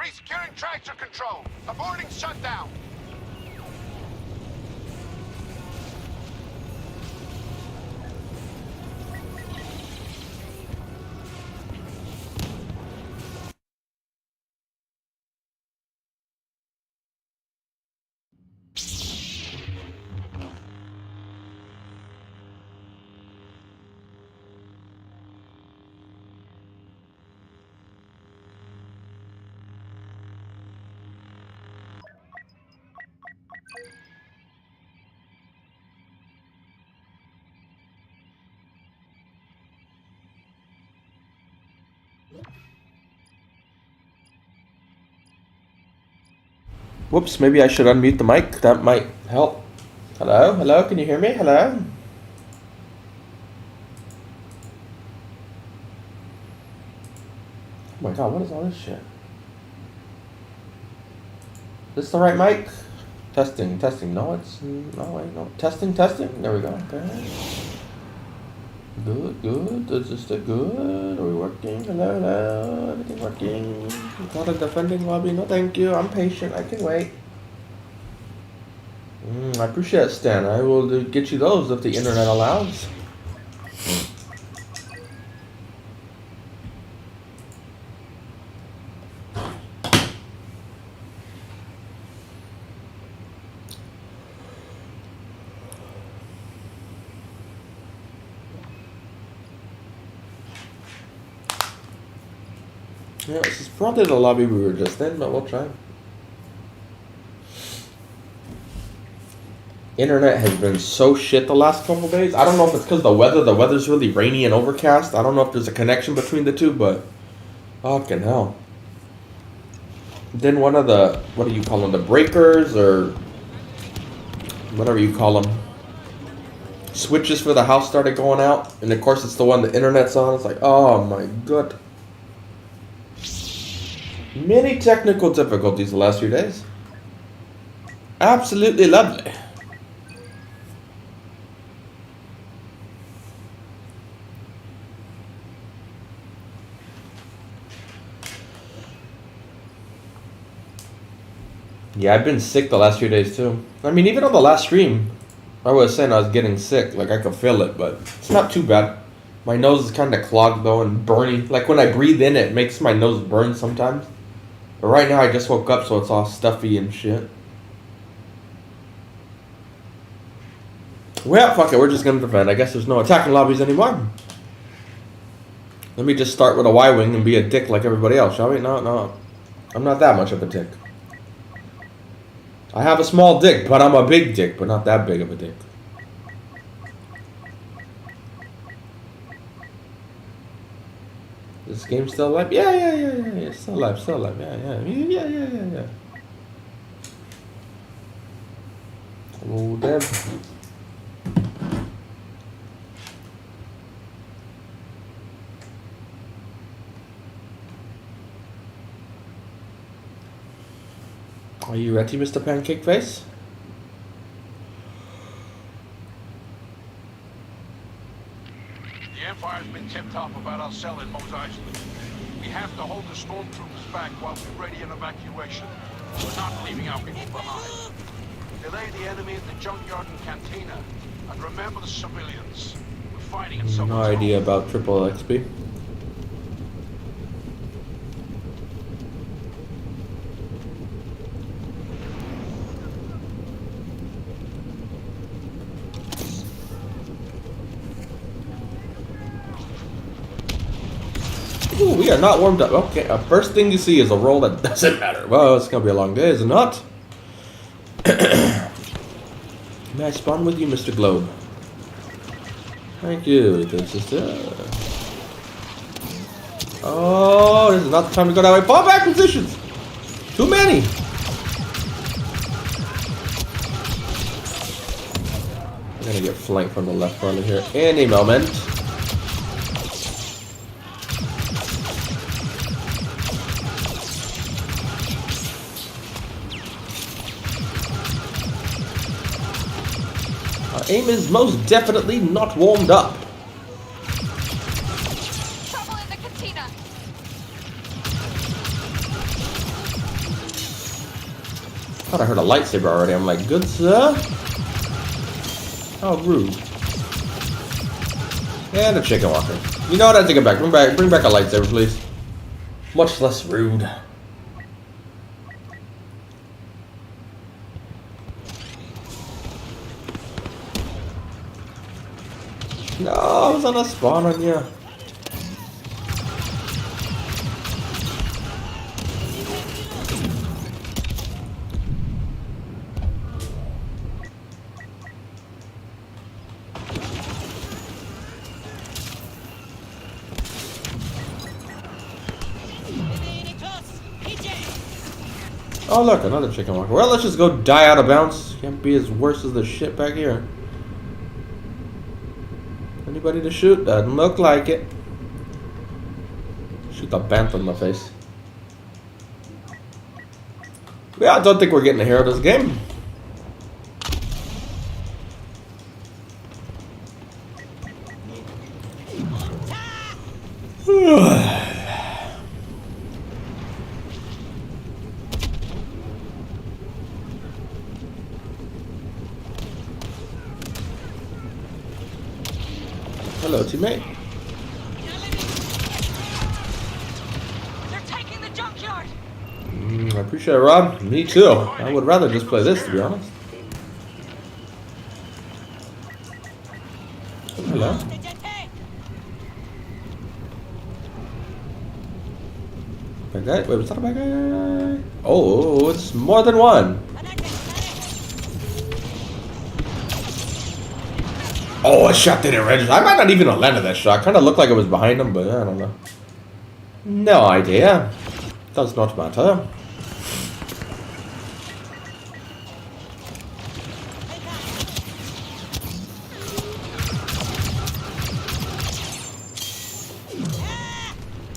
Resecuring tractor control. Aborting shutdown. Whoops, maybe I should unmute the mic. That might help. Hello? Hello? Can you hear me? Hello? Oh my god, what is all this shit? Is this the right mic? Testing, testing. No, it's... No, wait, no. Testing, testing. There we go. Okay. Good, good. Is this the good? Are we working? Hello, hello. Everything working? Not a defending lobby? No, thank you. I'm patient. I can wait. I appreciate it, Stan. I will get you those if the internet allows. Yeah, this is probably the lobby we were just in, but we'll try. Internet has been so shit the last couple days. I don't know if it's because of the weather. The weather's really rainy and overcast. I don't know if there's a connection between the two, but fucking hell. Then one of the, what do you call them, the breakers or whatever you call them, switches for the house started going out. And of course it's the one the internet's on. It's like, oh my god. Many technical difficulties the last few days. Absolutely lovely. Yeah, I've been sick the last few days too. I mean, even on the last stream, I was saying I was getting sick. Like, I could feel it, but it's not too bad. My nose is kind of clogged though and burny. Like, when I breathe in, it makes my nose burn sometimes. But right now, I just woke up, so it's all stuffy and shit. Well, fuck it, we're just gonna defend. I guess there's no attacking lobbies anymore. Let me just start with a Y-wing and be a dick like everybody else, shall we? No, no. I'm not that much of a dick. I have a small dick, but I'm a big dick, but not that big of a dick. Is this game still alive? Yeah. Still alive, yeah. Hello, Deb. Are you ready, Mr. Pancake Face? The Empire's been tipped off about our cell in Mos Eisley. We have to hold the stormtroopers back while we ready an evacuation. We're not leaving our people behind. Delay the enemy at the junkyard and cantina. And remember the civilians. We're fighting in someone's No idea home. about triple XP. Ooh, we are not warmed up. Okay, first thing you see is a roll that doesn't matter. Well, it's gonna be a long day, is it not? May I spawn with you, Mr. Globe? Thank you. This is oh, this is not the time to go that way. Fall back positions! Too many! I'm gonna get flanked from the left front here any moment. Aim is most definitely not warmed up. Trouble in the cantina. Thought I heard a lightsaber already. I'm like, good sir? How rude. And a chicken walker. You know what? I take it back. Bring back a lightsaber, please. Much less rude. No, I was on a spawn on you. Oh look, another chicken walker. Well, let's just go die out of bounds. Can't be as worse as the shit back here. Anybody to shoot? Doesn't look like it. Shoot the bantha in the face. Yeah, I don't think we're getting a hero this game. Hello, teammate. They're taking the junkyard. I appreciate it, Rob. Me too. I would rather just play this, to be honest. Hello. Bad guy? Wait, was that a bad guy? Oh, it's more than one. Oh, a shot didn't register. I might not even have landed that shot. Kind of looked like it was behind him, but I don't know. No idea. Does not matter.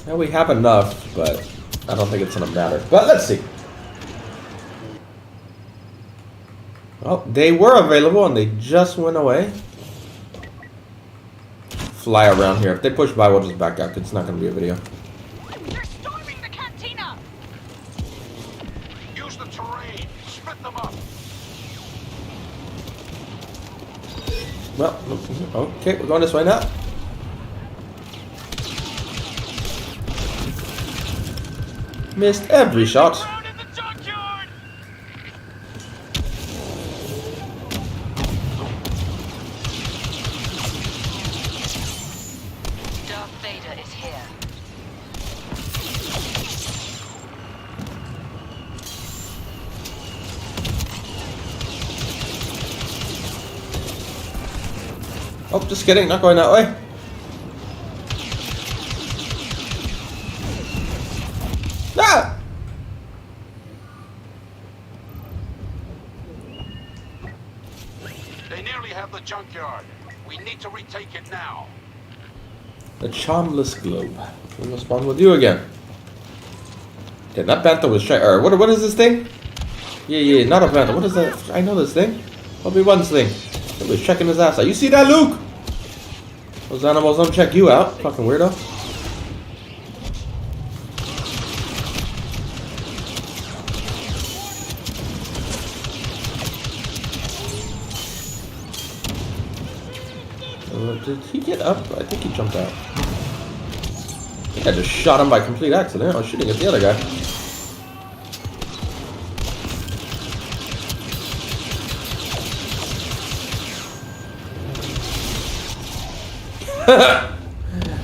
Yeah, we have enough, but I don't think it's gonna matter. But let's see. Well, they were available and they just went away. Fly around here. If they push by, we'll just back out. It's not going to be a video. They're storming the cantina. Use the terrain. Split them up. Well, okay, we're going this way now. Missed every shot. Down in the junkyard. Darth Vader is here. Oh, just kidding. Not going that way. Ah! They nearly have the junkyard. We need to retake it now. The charmless globe. We'll spawn with you again. Okay, that bantha was trying. Or what is this thing? Yeah, not a bantha. What is that? I know this thing. Obi-Wan's thing. It was checking his ass out. You see that, Luke? Those animals don't check you out. Fucking weirdo. Did he get up? I think he jumped out. I think I just shot him by complete accident. I was shooting at the other guy.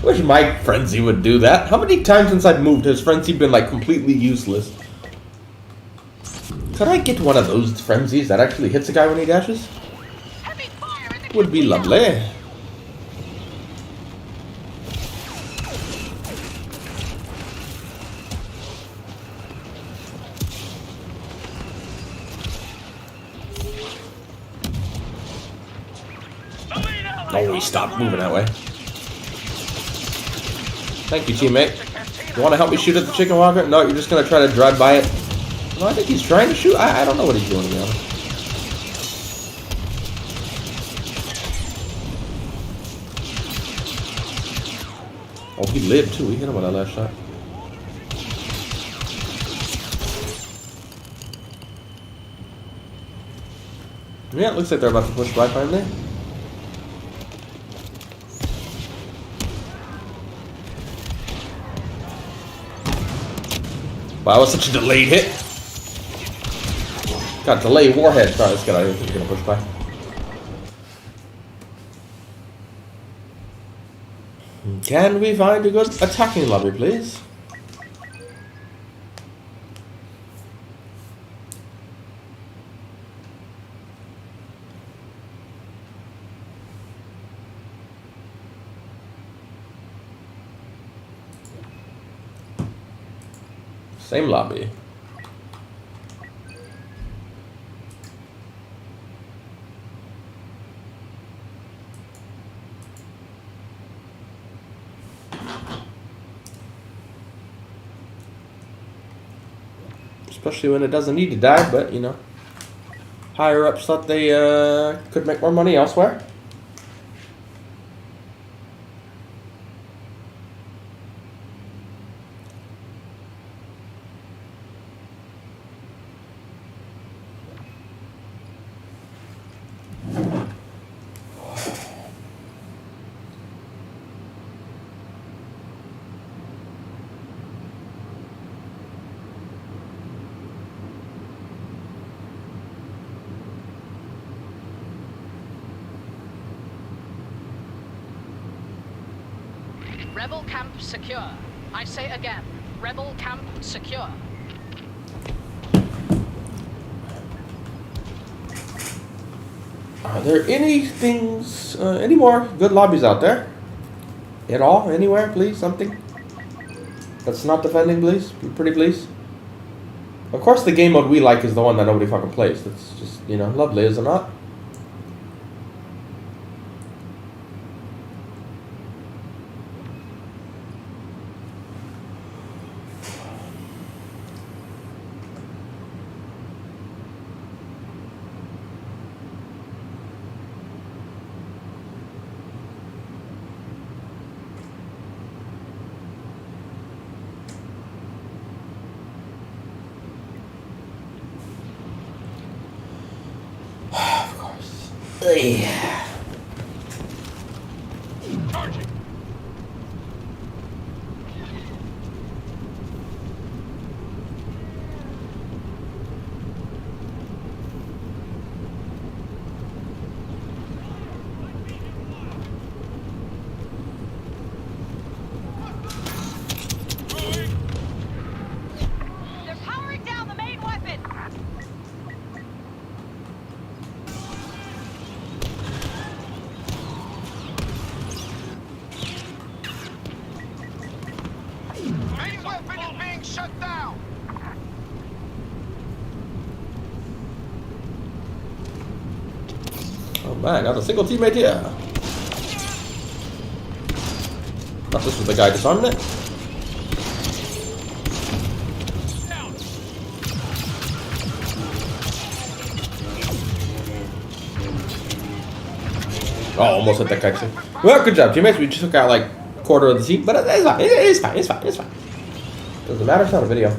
Wish my frenzy would do that. How many times since I've moved has frenzy been like completely useless? Could I get one of those frenzies that actually hits a guy when he dashes? Heavy fire in the Would be lovely. Oh, we stopped moving that way. Thank you, teammate. You want to help me shoot at the chicken walker? No, you're just going to try to drive by it. No, I think he's trying to shoot. I don't know what he's doing, to be honest. Oh, he lived, too. We hit him with that last shot. Yeah, it looks like they're about to push by finally. Wow, that was such a delayed hit. Got delayed warhead. Alright, let's get out of here. He's gonna push by. Can we find a good attacking lobby, please? Same lobby. Especially when it doesn't need to die, but you know, higher ups thought they could make more money elsewhere. Rebel camp secure. I say again, rebel camp secure. Are there any more good lobbies out there? At all? Anywhere, please? Something? That's not defending, please? Pretty please? Of course the game mode we like is the one that nobody fucking plays. That's just, you know, lovely, is it not? Yeah. Charging. They're powering down the main weapon. Main weapon is being shut down. Oh man, not a single teammate here. Thought this was the guy disarming it. Oh, almost hit that guy too. Well, good job, teammates. We just took out like a quarter of the team, but it's fine. It's fine. It's fine. It's fine. Doesn't matter. It's not a video.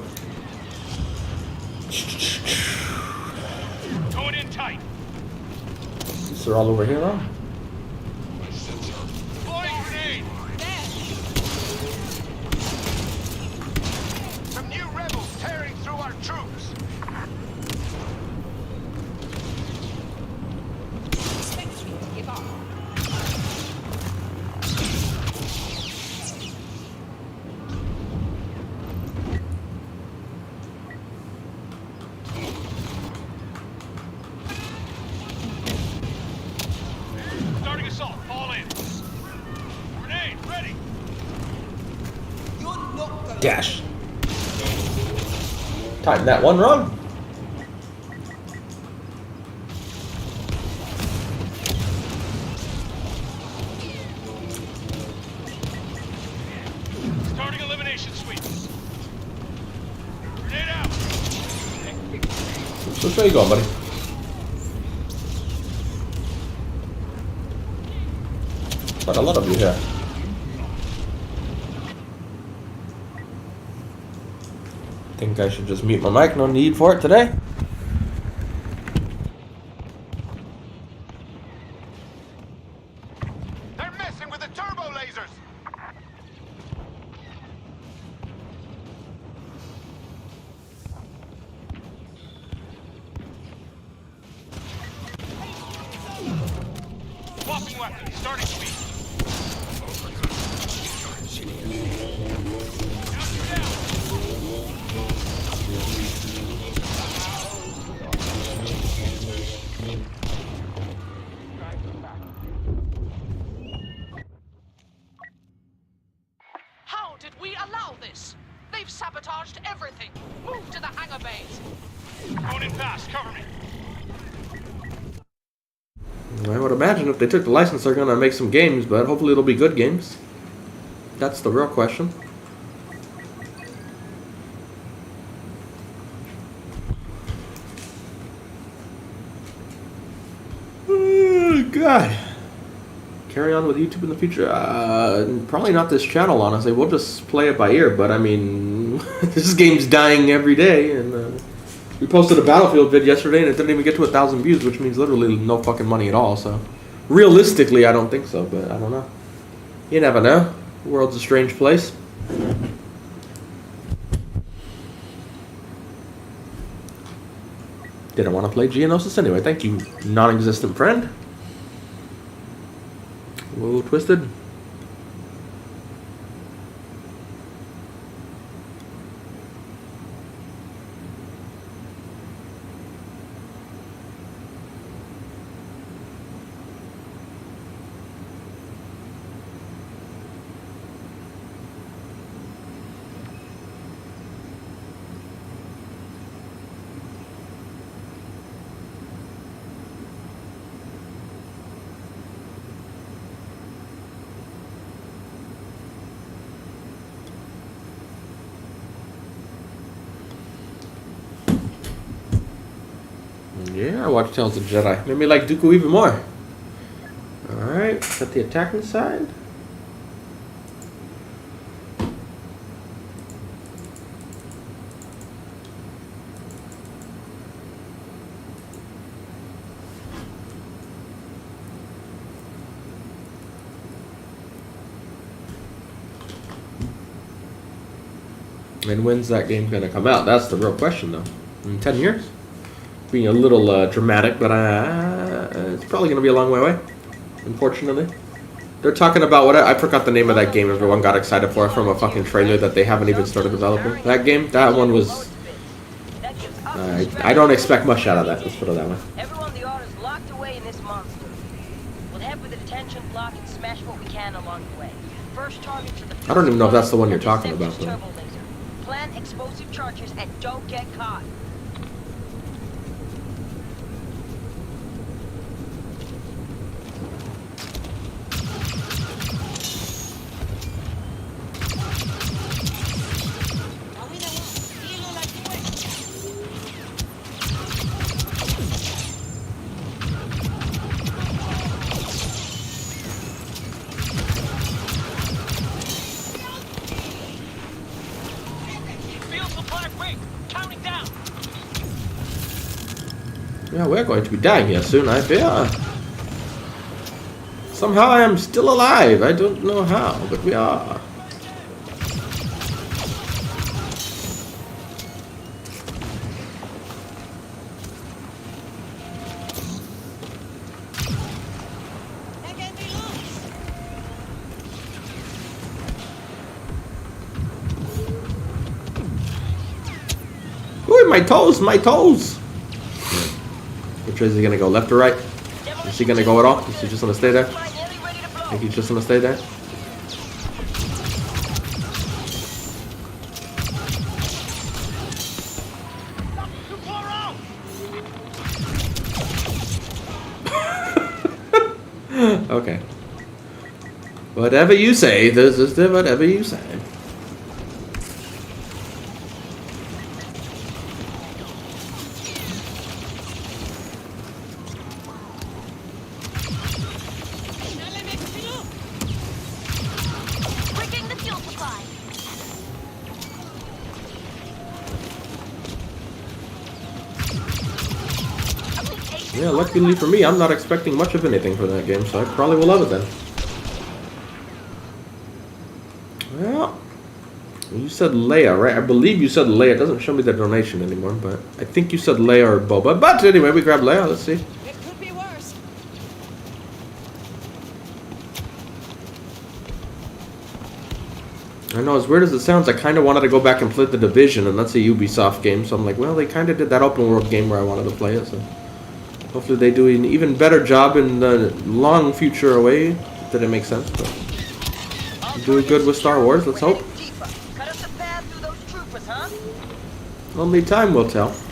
Going in tight. They're all over here now. Deploying grenade. Some new rebels tearing through our troops. Give up. Starting assault. Fall in. Grenade ready. Dash. Time that one wrong. Starting elimination sweeps. Grenade out. So where you going, buddy? Quite a lot of you here. Think I should just mute my mic. No need for it today. Duarte, starting speed. How did we allow this? They've sabotaged everything. Move to the hangar bays. Going in fast, cover me. I would imagine if they took the license, they're gonna make some games, but hopefully it'll be good games. That's the real question. Oh, God. Carry on with YouTube in the future? Probably not this channel, honestly. We'll just play it by ear, but I mean, this game's dying every day, and we posted a Battlefield vid yesterday, and it didn't even get to 1,000 views, which means literally no fucking money at all, so... Realistically, I don't think so, but I don't know. You never know. The world's a strange place. Didn't want to play Geonosis anyway. Thank you, non-existent friend. Whoa, Twisted. Yeah, I watched Tales of the Jedi. Made me like Dooku even more. Alright, set the attacking side. And when's that game gonna come out? That's the real question, though. In 10 years? Being a little dramatic, but it's probably going to be a long way away, unfortunately. They're talking about what I forgot the name of that game everyone got excited for from a fucking trailer that they haven't even started developing. That game, that one was... I don't expect much out of that, let's put it that way. Everyone in the order is locked away in this monster. We'll head for the detention block and smash what we can along the way. First target to the... I don't even know if that's the one you're talking about, though. Turbo laser. Plant explosive charges and don't get caught. Yeah, we're going to be dying here soon, I fear. Somehow I am still alive. I don't know how, but we are. Ooh, my toes, my toes. Which way is he gonna go? Left or right? Is he gonna go at all? Is he just gonna stay there? I think he's just gonna stay there. Okay. Whatever you say, this is the whatever you say. Yeah, luckily for me, I'm not expecting much of anything for that game, so I probably will love it then. Well, you said Leia, right? I believe you said Leia. It doesn't show me the donation anymore, but I think you said Leia or Boba. But anyway, we grab Leia. Let's see. It could be worse. I know, as weird as it sounds, I kind of wanted to go back and play The Division, and that's a Ubisoft game, so I'm like, well, they kind of did that open world game where I wanted to play it, so hopefully they do an even better job in the long future away. That it makes sense, but do good with Star Wars, let's hope. Cut us a path through those troopers, huh? Only time will tell. Is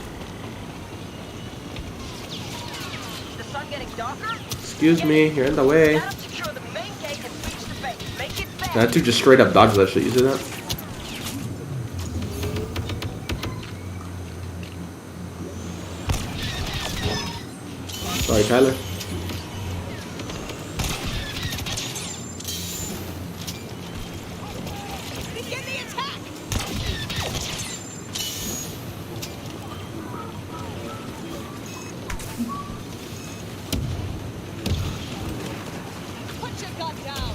the sun getting darker? Excuse me, you're in the way. Gotta secure the main gate and reach the base. Make it fast. That dude just straight up dodged that shit, you see that? Sorry, Tyler. Begin the attack! Put your gun down!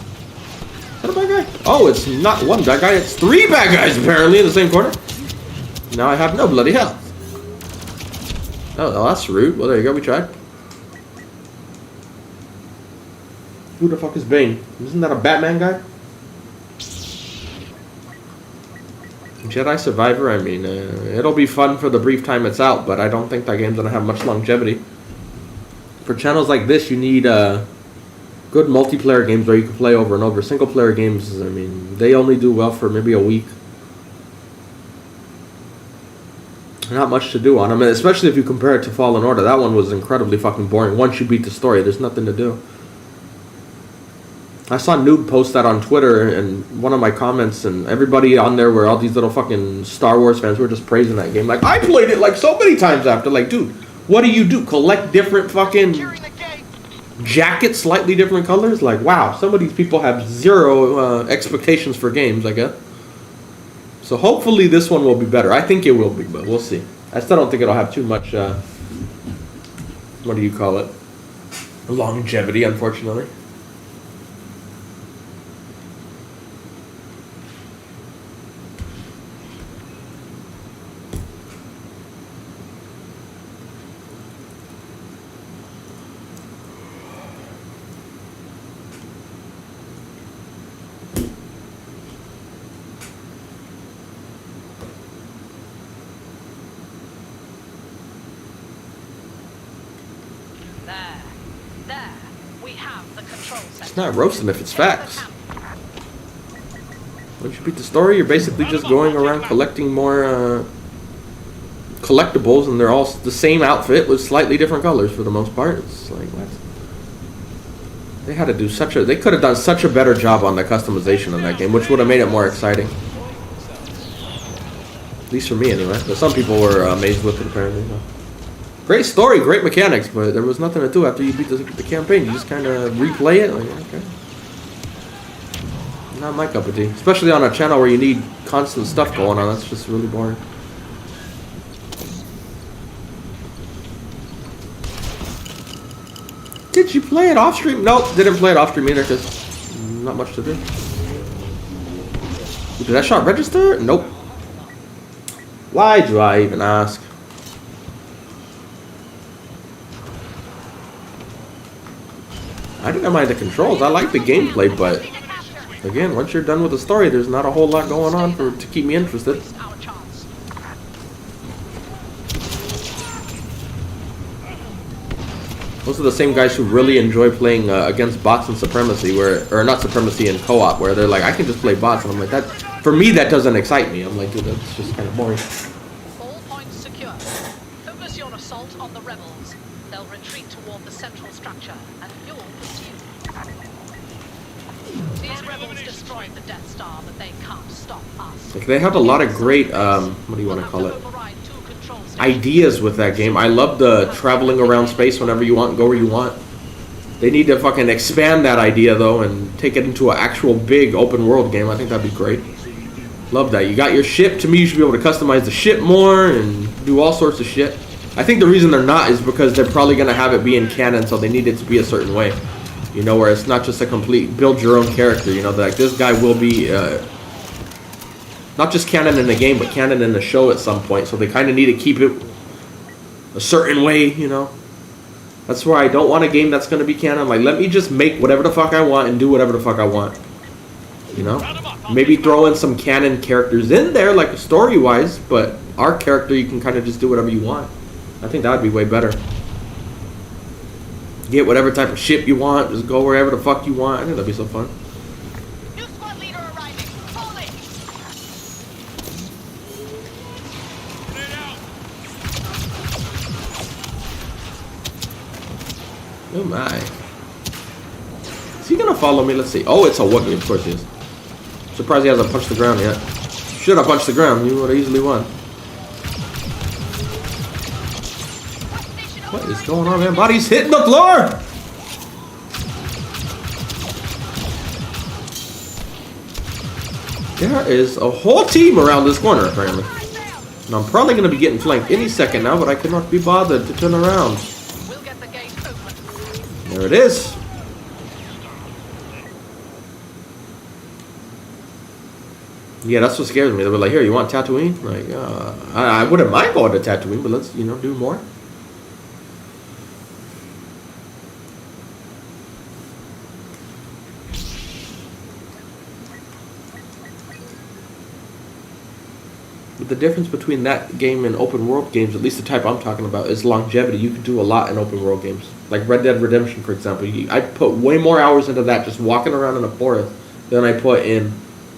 Is that a bad guy? Oh, it's not one bad guy, it's 3 bad guys apparently in the same corner. Now I have no bloody health. Oh, well, that's rude. Well, there you go, we tried. Who the fuck is Bane? Isn't that a Batman guy? Jedi Survivor, I mean, it'll be fun for the brief time it's out, but I don't think that game's gonna have much longevity. For channels like this, you need good multiplayer games where you can play over and over. Single player games, I mean, they only do well for maybe a week. Not much to do on them, and especially if you compare it to Fallen Order. That one was incredibly fucking boring. Once you beat the story, there's nothing to do. I saw Noob post that on Twitter, and one of my comments, and everybody on there were all these little fucking Star Wars fans who were just praising that game. Like, I played it like so many times after. Like, dude, what do? Collect different fucking jackets, slightly different colors? Like, wow, some of these people have zero expectations for games, I guess. So hopefully this one will be better. I think it will be, but we'll see. I still don't think it'll have too much, what do you call it? Longevity, unfortunately. There. We have the control center. It's not roasting if it's facts. Once you beat the story, you're basically just going around collecting more collectibles, and they're all the same outfit with slightly different colors for the most part. It's like, what? They had to do they could have done such a better job on the customization of that game, which would have made it more exciting. At least for me, anyway. But some people were amazed with it, apparently. So. Great story, great mechanics, but there was nothing to do after you beat the campaign. You just kind of replay it. Like, okay. Not my cup of tea. Especially on a channel where you need constant stuff going on. That's just really boring. Did you play it off stream? Nope, didn't play it off stream either because not much to do. Did that shot register? Nope. Why do I even ask? I didn't mind the controls. I like the gameplay, but again, once you're done with the story, there's not a whole lot going on to keep me interested. Those are the same guys who really enjoy playing against bots in Supremacy, or not Supremacy, in co-op, where they're like, I can just play bots, and I'm like, that. For me, that doesn't excite me. I'm like, dude, that's just kind of boring. All points secure. Focus your assault on the rebels. They'll retreat toward the central structure, and you'll pursue. These rebels destroyed the Death Star, but they can't stop us. Like, they have a lot of great, what do you want to call it? Ideas with that game. I love the traveling around space whenever you want, go where you want. They need to fucking expand that idea, though, and take it into an actual big open world game. I think that'd be great. Love that. You got your ship. To me, you should be able to customize the ship more and do all sorts of shit. I think the reason they're not is because they're probably going to have it be in canon, so they need it to be a certain way. You know, where it's not just a complete build your own character. You know, like this guy will be not just canon in the game, but canon in the show at some point. So they kind of need to keep it a certain way, you know. That's why I don't want a game that's going to be canon. Like, let me just make whatever the fuck I want and do whatever the fuck I want. You know? Maybe throw in some canon characters in there, like story-wise, but our character, you can kind of just do whatever you want. I think that would be way better. Get whatever type of ship you want, just go wherever the fuck you want. I think that'd be so fun. New squad leader arriving. Hold it. Grenade out. Oh my. Is he gonna follow me? Let's see. Oh, it's a Wookiee, of course he is. Surprised he hasn't punched the ground yet. Should have punched the ground, you would have easily won. What is going on, man? Body's hitting the floor! There is a whole team around this corner, apparently. And I'm probably going to be getting flanked any second now, but I cannot be bothered to turn around. We'll get the gate open. There it is. Yeah, that's what scares me. They were like, here, you want Tatooine? Like, I wouldn't mind going to Tatooine, but let's, do more. But the difference between that game and open world games, at least the type I'm talking about, is longevity. You can do a lot in open world games. Like Red Dead Redemption, for example. I put way more hours into that just walking around in a forest than I put in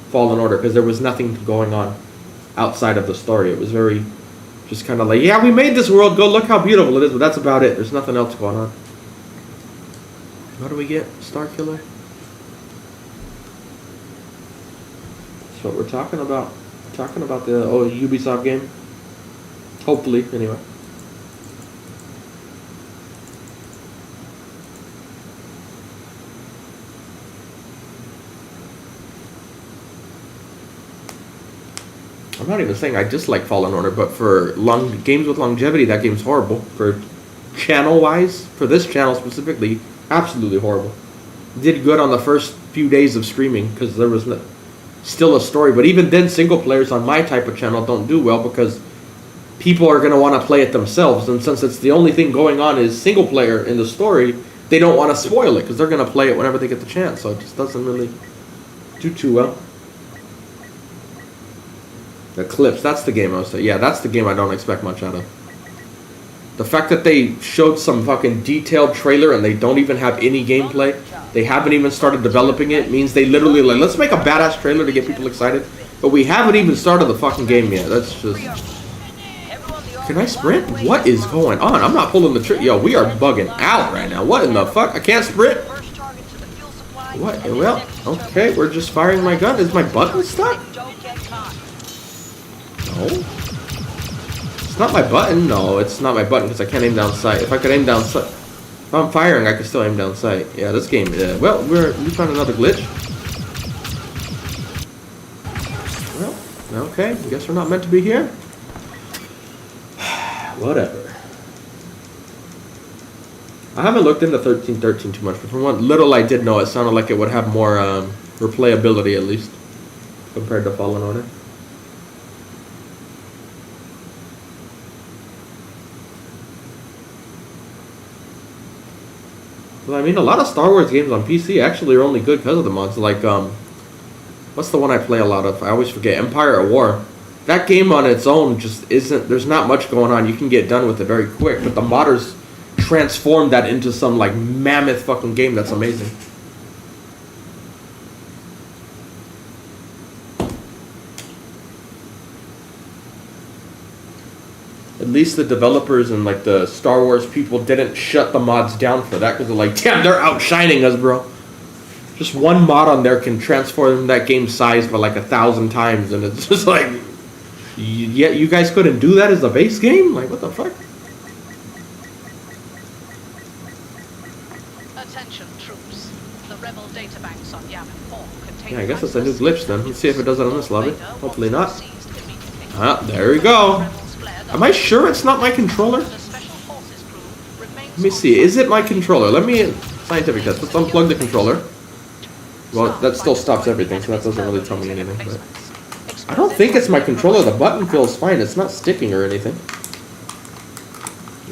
Fallen Order, because there was nothing going on outside of the story. It was very, just kind of like, yeah, we made this world, go look how beautiful it is, but that's about it. There's nothing else going on. What do we get? Star Killer? That's what we're talking about. Talking about the Ubisoft game. Hopefully, anyway. I'm not even saying I dislike Fallen Order, but for games with longevity, that game's horrible. For channel-wise, for this channel specifically, absolutely horrible. Did good on the first few days of streaming because there was still a story, but even then, single players on my type of channel don't do well because people are going to want to play it themselves, and since it's the only thing going on is single player in the story, they don't want to spoil it because they're going to play it whenever they get the chance, so it just doesn't really do too well. Eclipse, that's the game I was saying. Yeah, that's the game I don't expect much out of. The fact that they showed some fucking detailed trailer and they don't even have any gameplay, they haven't even started developing it, means they literally like, let's make a badass trailer to get people excited, but we haven't even started the fucking game yet. That's just... Can I sprint? What is going on? I'm not pulling the trigger. Yo, we are bugging out right now. What in the fuck? I can't sprint? What? Well, okay, we're just firing my gun. Is my button stuck? No. It's not my button. No, it's not my button because I can't aim down sight. If I could aim down sight, if I'm firing, I can still aim down sight. Yeah, this game. Well, we found another glitch. Well, okay. I guess we're not meant to be here. Whatever. I haven't looked into 1313 too much, but from what little I did know, it sounded like it would have more replayability at least compared to Fallen Order. Well, I mean, a lot of Star Wars games on PC actually are only good because of the mods. Like, what's the one I play a lot of? I always forget. Empire at War. That game on its own just isn't... There's not much going on. You can get done with it very quick. But the modders transformed that into some, like, mammoth fucking game that's amazing. At least the developers and like the Star Wars people didn't shut the mods down for that because they're like, damn, they're outshining us, bro. Just one mod on there can transform that game's size by like 1,000 times, and it's just like, yeah, you guys couldn't do that as a base game? Like, what the fuck? Attention, troops. The rebel databanks on Yavin 4 contain... Yeah, I guess it's a new glitch then. Let's see if it does it on this lobby. Hopefully not. Ah, there we go. Am I sure it's not my controller? Let me see. Is it my controller? Let me... Scientific test. Let's unplug the controller. Well, that still stops everything, so that doesn't really tell me anything. But I don't think it's my controller. The button feels fine. It's not sticking or anything.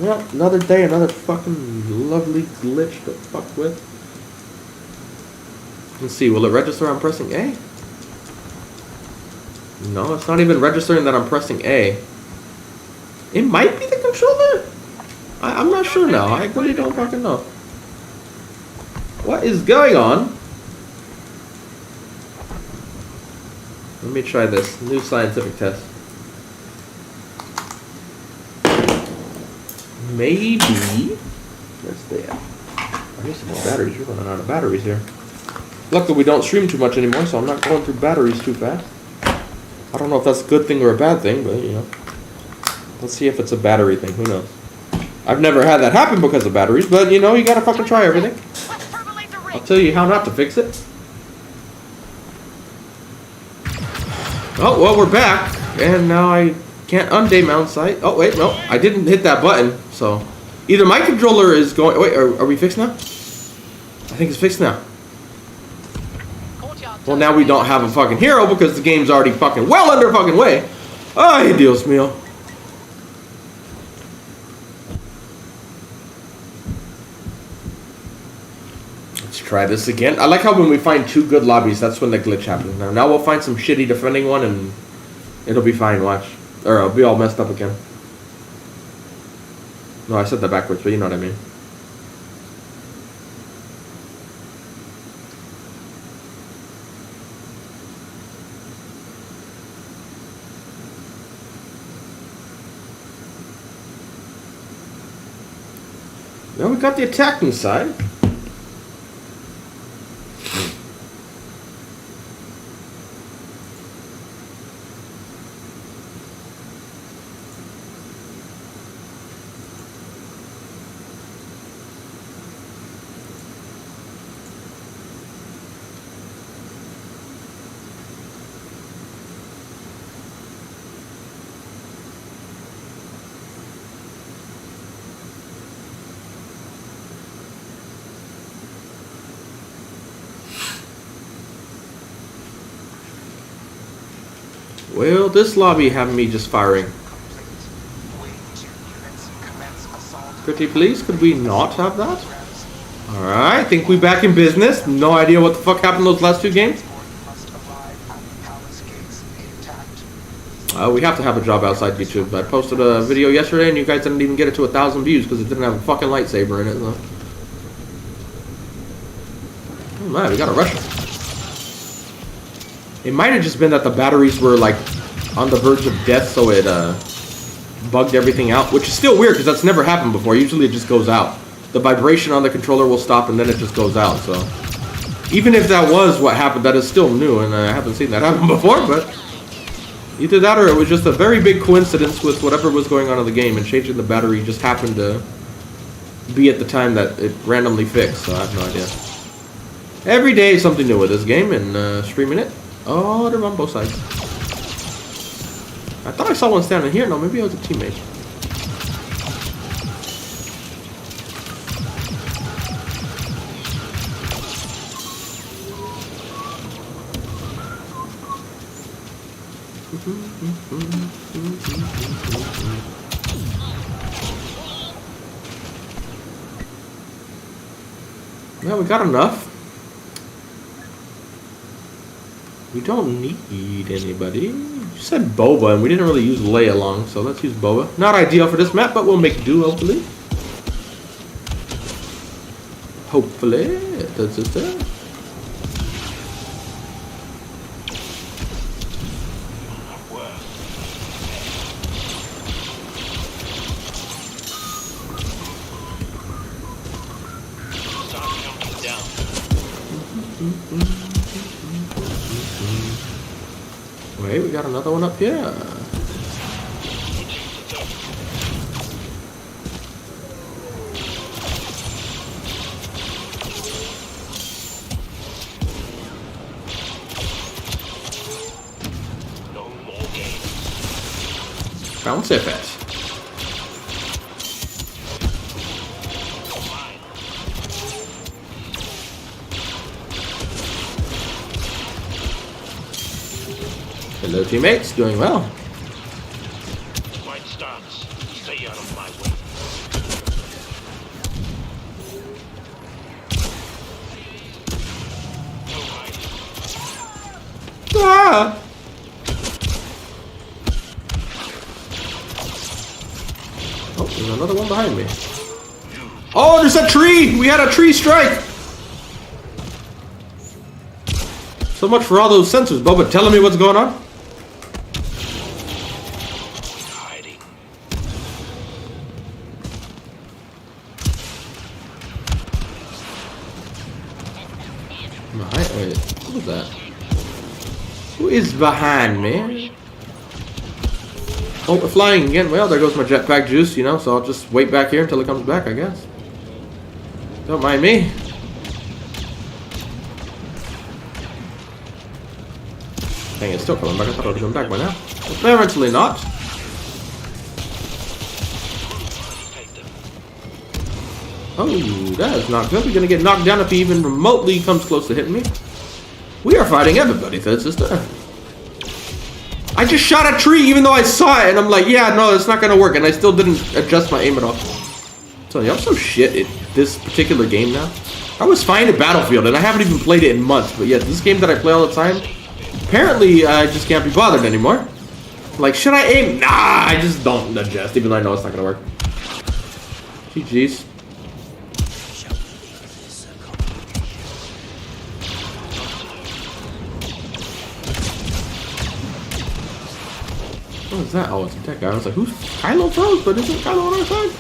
Well, another day, another fucking lovely glitch to fuck with. Let's see. Will it register on pressing A? No, it's not even registering that I'm pressing A. It might be the controller? I'm not sure now. I really don't fucking know. What is going on? Let me try this. New scientific test. Maybe. Where's they at? I need some more batteries. We're running out of batteries here. Luckily, we don't stream too much anymore, so I'm not going through batteries too fast. I don't know if that's a good thing or a bad thing, but you know. Let's see if it's a battery thing. Who knows? I've never had that happen because of batteries, but you know, you gotta fucking try everything. I'll tell you how not to fix it. Oh, well, we're back. And now I can't unday mount sight. Oh, wait, no. I didn't hit that button, so. Either my controller is going... Wait, are we fixed now? I think it's fixed now. Well, now we don't have a fucking hero because the game's already fucking well under fucking way. Ay, Dios mío. Let's try this again. I like how when we find 2 good lobbies, that's when the glitch happens. Now we'll find some shitty defending one and it'll be fine, watch. Or it'll be all messed up again. No, I said that backwards, but you know what I mean. Now we got the attacking side. Well, this lobby having me just firing. Pretty please, could we not have that? Alright, think we back in business. No idea what the fuck happened those last 2 games. We have to have a job outside YouTube. I posted a video yesterday and you guys didn't even get it to 1,000 views because it didn't have a fucking lightsaber in it. So. Oh man, we got a Russian. It might have just been that the batteries were like on the verge of death, so it bugged everything out, which is still weird because that's never happened before. Usually it just goes out. The vibration on the controller will stop and then it just goes out. So even if that was what happened, that is still new, and I haven't seen that happen before. But either that or it was just a very big coincidence with whatever was going on in the game, and changing the battery just happened to be at the time that it randomly fixed. So I have no idea. Every day is something new with this game, and streaming it. Oh, they're on both sides. I thought I saw one standing here. No, maybe it was a teammate. Yeah, we got enough. We don't need anybody. You said Boba, and we didn't really use Leia long, so let's use Boba. Not ideal for this map, but we'll make do, hopefully. Hopefully. That's it. Wait, we got another one up here. Bounce it. Hello, teammates. Doing well. Fight starts. Stay out of my way. Ah! Oh, there's another one behind me. Oh, there's a tree! We had a tree strike! So much for all those sensors, Bubba telling me what's going on. Hiding. Wait, who was that? Who is behind me? Oh, we're flying again. Well, there goes my jetpack juice, you know, so I'll just wait back here until it comes back, I guess. Don't mind me. Dang, it's still coming back. I thought it would come back by now. Apparently not. Oh, that is not good. We're gonna get knocked down if he even remotely comes close to hitting me. We are fighting everybody, third sister. I just shot a tree even though I saw it, and I'm like, yeah, no, it's not gonna work, and I still didn't adjust my aim at all. I'm telling you, I'm so shit at this particular game now. I was fine at Battlefield, and I haven't even played it in months, but yet this game that I play all the time, apparently I just can't be bothered anymore. Like, should I aim? Nah, I just don't adjust, even though I know it's not gonna work. GG's. What is that? Oh, it's a tech guy. I was like, who's Kylo froze? But isn't Kylo on our side?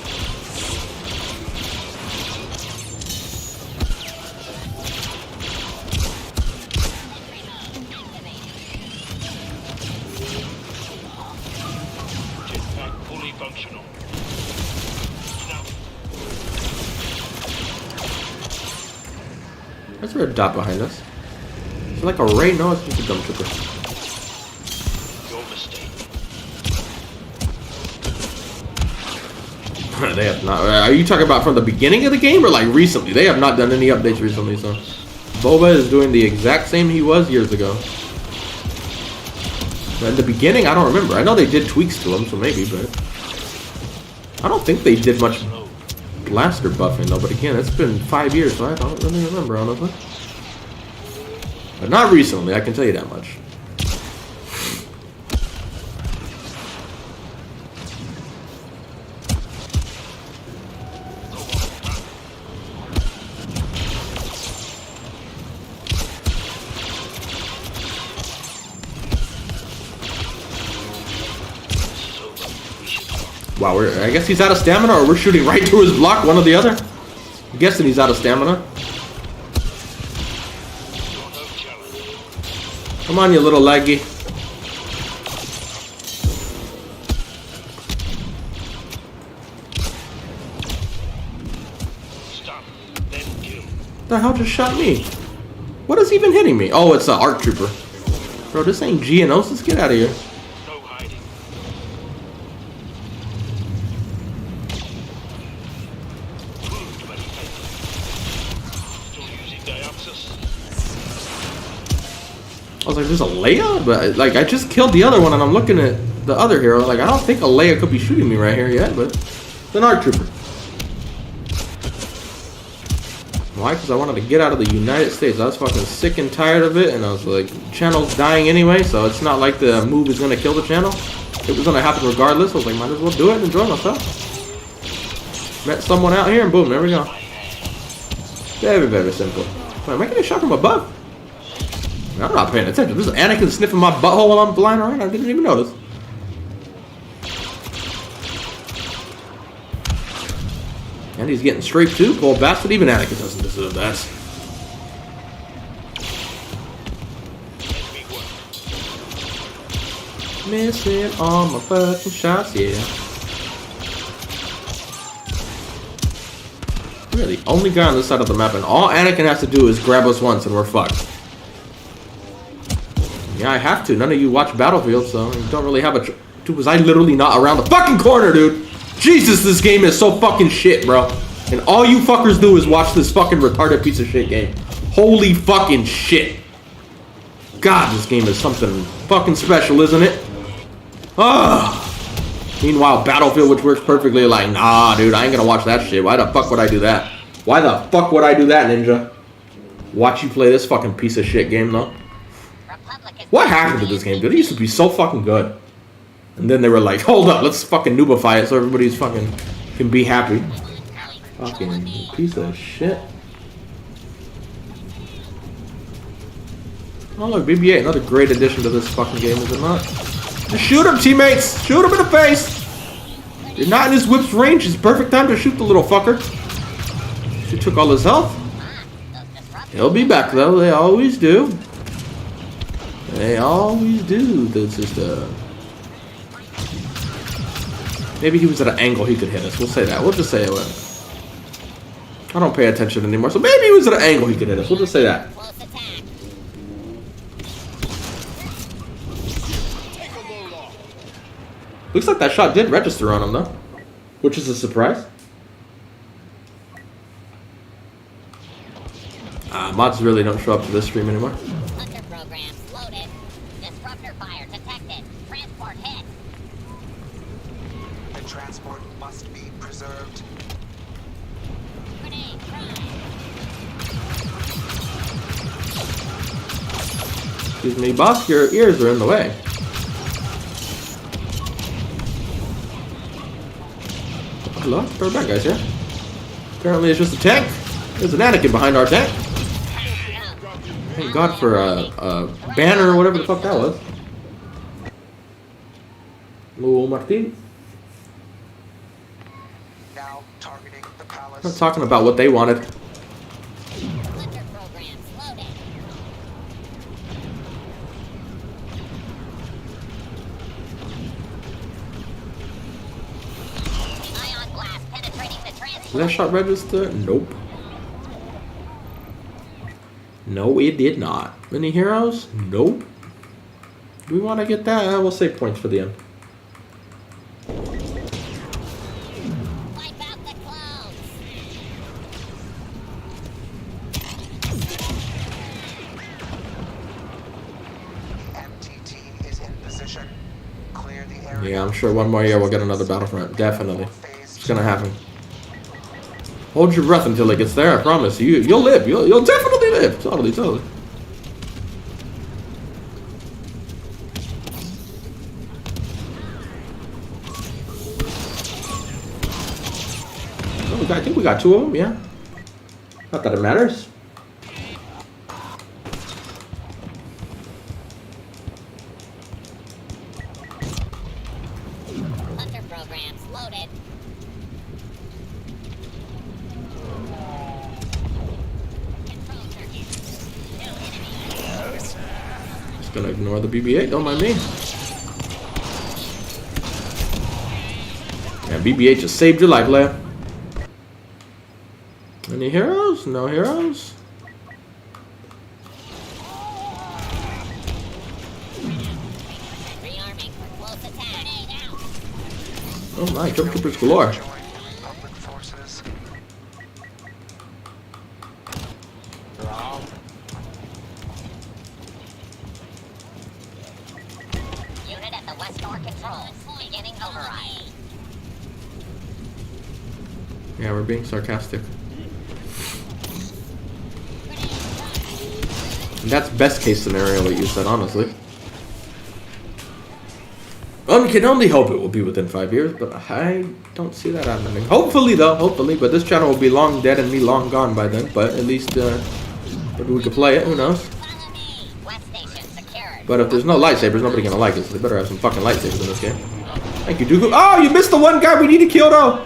Jetpack fully functional. Is there a dot behind us? Is it like a ray? No, it's just a dump trooper. They have not. Are you talking about from the beginning of the game or like recently? They have not done any updates recently, so Boba is doing the exact same he was years ago. But in the beginning, I don't remember. I know they did tweaks to him, so maybe, but I don't think they did much blaster buffing though. But again, it's been 5 years, so I don't really remember honestly. But not recently, I can tell you that much. Wow, I guess he's out of stamina, or we're shooting right to his block, one or the other. I'm guessing he's out of stamina. Come on, you little laggy. Stop, then kill. The hell just shot me? What is even hitting me? Oh, it's an ARC trooper. Bro, this ain't Geonosis. Get out of here. No hiding. Still using diopsis. I was like, there's a Leia? But like, I just killed the other one, and I'm looking at the other hero. Like, I don't think a Leia could be shooting me right here yet, but it's an ARC trooper. Why? Because I wanted to get out of the United States. I was fucking sick and tired of it, and I was like, channel's dying anyway, so it's not like the move is gonna kill the channel. It was gonna happen regardless. I was like, might as well do it and enjoy myself. Met someone out here, and boom, there we go. Very, very simple. Wait, am I getting shot from above? I'm not paying attention. This is Anakin sniffing my butthole while I'm flying around. I didn't even notice. And he's getting straight too. Poor bastard. Even Anakin doesn't deserve that. Missing all my fucking shots, yeah. We're the only guy on this side of the map, and all Anakin has to do is grab us once, and we're fucked. Yeah, I have to. None of you watch Battlefield, so you don't really have a... Dude, was I literally not around the fucking corner, dude? Jesus, this game is so fucking shit, bro. And all you fuckers do is watch this fucking retarded piece of shit game. Holy fucking shit. God, this game is something fucking special, isn't it? Ah. Meanwhile, Battlefield, which works perfectly, like, nah, dude, I ain't gonna watch that shit. Why the fuck would I do that? Why the fuck would I do that, Ninja? Watch you play this fucking piece of shit game, though. What happened to this game, dude? It used to be so fucking good. And then they were like, hold up, let's fucking noobify it so everybody's fucking can be happy. Fucking piece of shit. Oh look, BB-8, another great addition to this fucking game, is it not? Just shoot him, teammates! Shoot him in the face! You're not in his whip's range, it's perfect time to shoot the little fucker. She took all his health. He'll be back though, they always do. They always do. This is the... Maybe he was at an angle he could hit us, we'll say that. We'll just say it. I don't pay attention anymore, so maybe he was at an angle he could hit us, we'll just say that. Looks like that shot did register on him, though. Which is a surprise. Mods really don't show up to this stream anymore. Hunter programs loaded. Disruptor fire detected. Transport hit. The transport must be preserved. Grenade prime. Excuse me, boss, your ears are in the way. Hello? Throw bad guys here. Apparently it's just a tank. There's an Anakin behind our tank. Thank God for a banner or whatever the fuck that was. Hello, Martin. Now targeting the palace. I'm not talking about what they wanted. Hunter programs loaded. Ion glass penetrating the transport. Did that shot register? Nope. No, it did not. Any heroes? Nope. Do we want to get that? We'll save points for the end. Wipe out the clones. MTT is in position. Clear the area. Yeah, I'm sure one more year we'll get another Battlefront. Definitely. It's gonna happen. Hold your breath until it gets there, I promise. You'll live. You'll definitely live. Totally. Oh, I think we got two of them, yeah. Not that it matters. Hunter programs loaded. Control circuit. New enemy. Just gonna ignore the BB-8, don't mind me. Yeah, BB-8 just saved your life, Leia. Any heroes? No heroes? Rearming for close attack. Grenade out. Oh my, jump troopers galore. Join public forces. Unit at the west door control. Beginning override. Yeah, we're being sarcastic. And that's best case scenario what you said, honestly. Well, we can only hope it will be within 5 years, but I don't see that happening. Hopefully, though, hopefully. But this channel will be long dead and me long gone by then. But at least maybe we could play it. Who knows? Follow me. West station secured. But if there's no lightsabers, nobody gonna like it. So they better have some fucking lightsabers in this game. Thank you, Dooku. Oh, you missed the one guy we need to kill, though.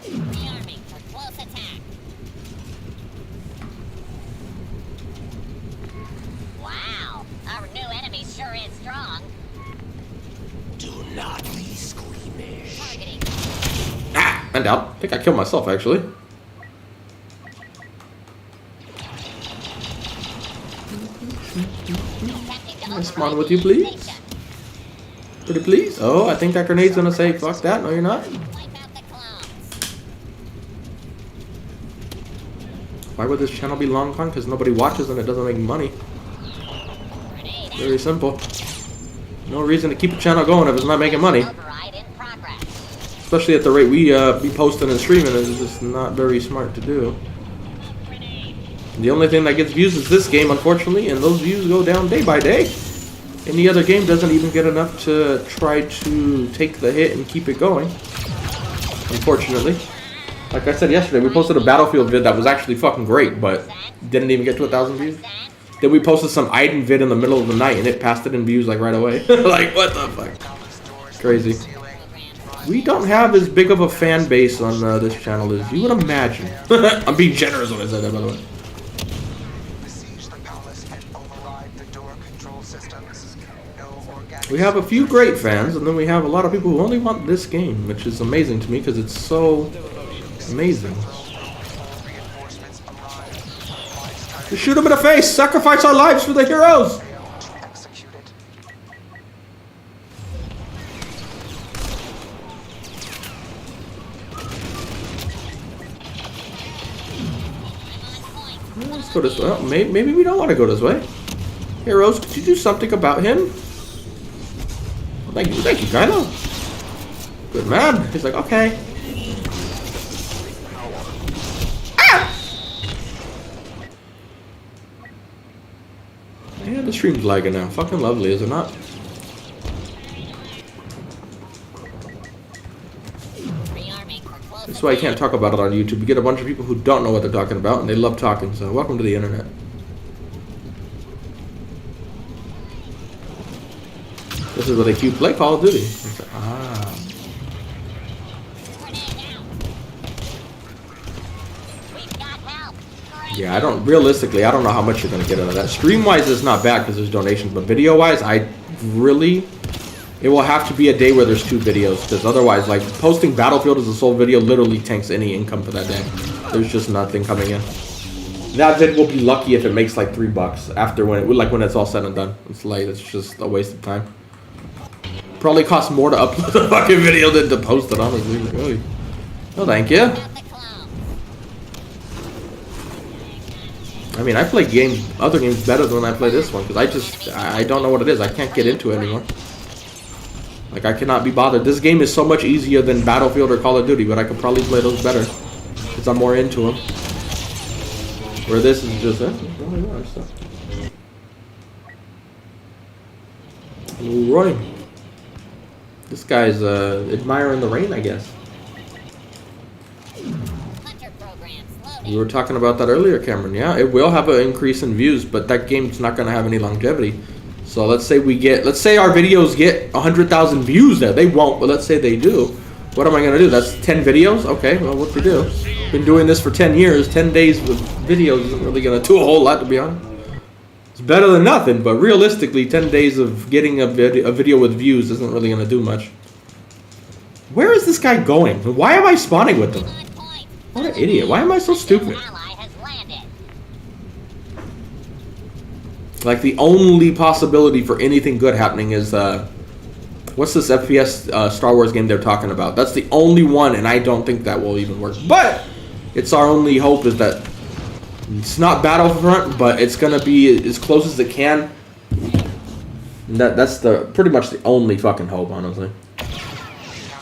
Rearming for close attack. Wow, our new enemy sure is strong. Do not be squeamish. Targeting. Ah, I'm down. I think I killed myself, actually. Can I spawn with you, please? Pretty please? Oh, I think that grenade's gonna say, fuck that. No, you're not. Wipe out the clones. Why would this channel be long gone? Because nobody watches and it doesn't make money. Grenade Very simple. No reason to keep a channel going if it's not making money. Override in progress. Especially at the rate we be posting and streaming, it's just not very smart to do. The only thing that gets views is this game, unfortunately, and those views go down day by day. Any other game doesn't even get enough to try to take the hit and keep it going. Unfortunately. Like I said yesterday, we posted a Battlefield vid that was actually fucking great, but didn't even get to 1,000 views. Then we posted some Aiden vid in the middle of the night, and it passed it in views like right away. Like, what the fuck? Crazy. We don't have as big of a fan base on this channel as you would imagine. I'm being generous when I said that, by the way. We have a few great fans, and then we have a lot of people who only want this game, which is amazing to me because it's so amazing. Just shoot him in the face! Sacrifice our lives for the heroes! Let's go this way. Oh, maybe we don't want to go this way. Heroes, could you do something about him? Thank you, Kylo. Good man. He's like, okay. Ah! Yeah, the stream's lagging now. Fucking lovely, is it not? That's why I can't talk about it on YouTube. You get a bunch of people who don't know what they're talking about, and they love talking, so welcome to the internet. This is what they keep play Call of Duty. Like, ah. Yeah, realistically, I don't know how much you're going to get out of that. Stream-wise, it's not bad because there's donations, but video-wise, it will have to be a day where there's 2 videos, because otherwise, like, posting Battlefield as a sole video literally tanks any income for that day. There's just nothing coming in. That vid will be lucky if it makes like $3 after when it's all said and done. It's just a waste of time. Probably costs more to upload the fucking video than to post it, honestly. Like, really. No, thank you. I mean, I play other games better than I play this one, because I don't know what it is. I can't get into it anymore. Like, I cannot be bothered. This game is so much easier than Battlefield or Call of Duty, but I could probably play those better, because I'm more into them. Where this is just, stuff. Roy. This guy's admiring the rain, I guess. We were talking about that earlier, Cameron. Yeah, it will have an increase in views, but that game's not going to have any longevity. So let's say our videos get 100,000 views there. They won't, but let's say they do. What am I going to do? That's 10 videos? Okay, well, what to do? Been doing this for 10 years. 10 days with videos isn't really going to do a whole lot, to be honest. It's better than nothing, but realistically, 10 days of getting a video with views isn't really going to do much. Where is this guy going? Why am I spawning with him? What an idiot. Why am I so stupid? Like, the only possibility for anything good happening is, what's this FPS Star Wars game they're talking about? That's the only one, and I don't think that will even work. But it's our only hope is that it's not Battlefront, but it's going to be as close as it can. And that's pretty much the only fucking hope, honestly.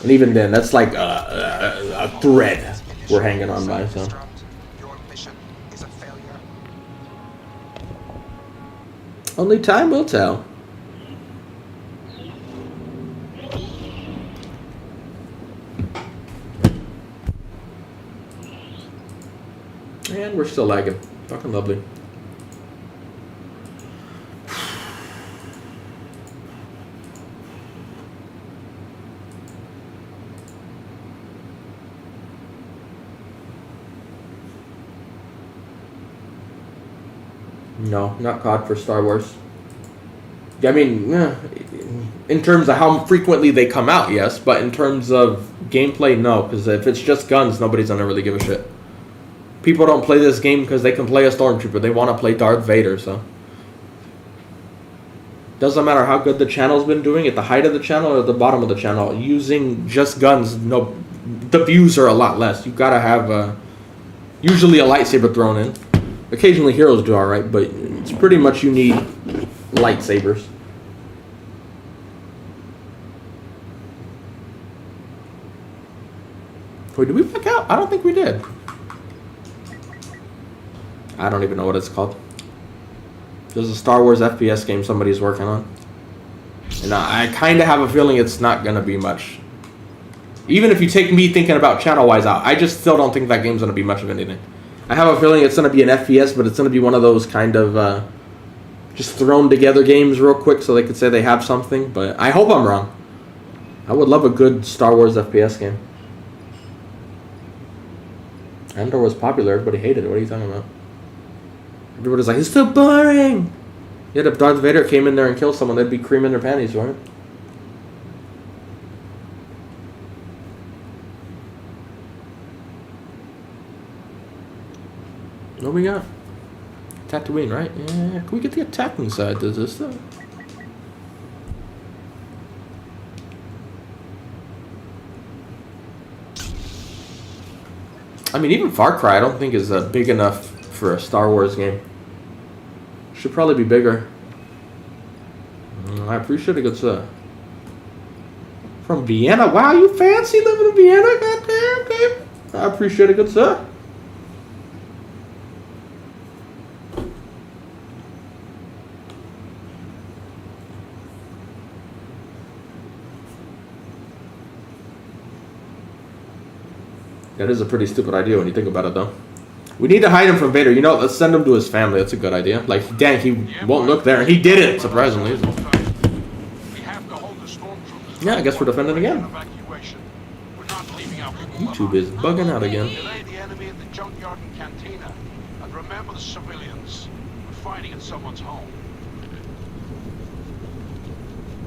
And even then, that's like a thread we're hanging on by, so. Only time will tell. And we're still lagging. Fucking lovely. No, not COD for Star Wars. I mean, in terms of how frequently they come out, yes, but in terms of gameplay, no, because if it's just guns, nobody's gonna really give a shit. People don't play this game because they can play a Stormtrooper. They want to play Darth Vader, so. Doesn't matter how good the channel's been doing, at the height of the channel or at the bottom of the channel, using just guns, no, the views are a lot less. You gotta have usually a lightsaber thrown in. Occasionally heroes do alright, but it's pretty much you need lightsabers. Wait, did we back out? I don't think we did. I don't even know what it's called. There's a Star Wars FPS game somebody's working on. And I kind of have a feeling it's not going to be much. Even if you take me thinking about channel-wise out, I just still don't think that game's going to be much of anything. I have a feeling it's going to be an FPS, but it's going to be one of those kind of just thrown together games real quick so they could say they have something. But I hope I'm wrong. I would love a good Star Wars FPS game. Andor was popular. Everybody hated it. What are you talking about? Everybody's like, it's so boring. Yet if Darth Vader came in there and killed someone, they'd be creaming their panties, right? What we got? Tatooine, right? Yeah. Can we get the attacking side to this though? I mean, even Far Cry I don't think is big enough for a Star Wars game. Should probably be bigger. I appreciate it, good sir. From Vienna. Wow, you fancy living in Vienna? Goddamn, baby. I appreciate it, good sir. That is a pretty stupid idea when you think about it, though. We need to hide him from Vader. You know, let's send him to his family. That's a good idea. Like, dang, he won't look there. And he did it, surprisingly. Yeah, I guess we're defending again. YouTube is bugging out again. Delay the enemy at the junkyard and cantina. And remember the civilians. We're fighting in someone's home.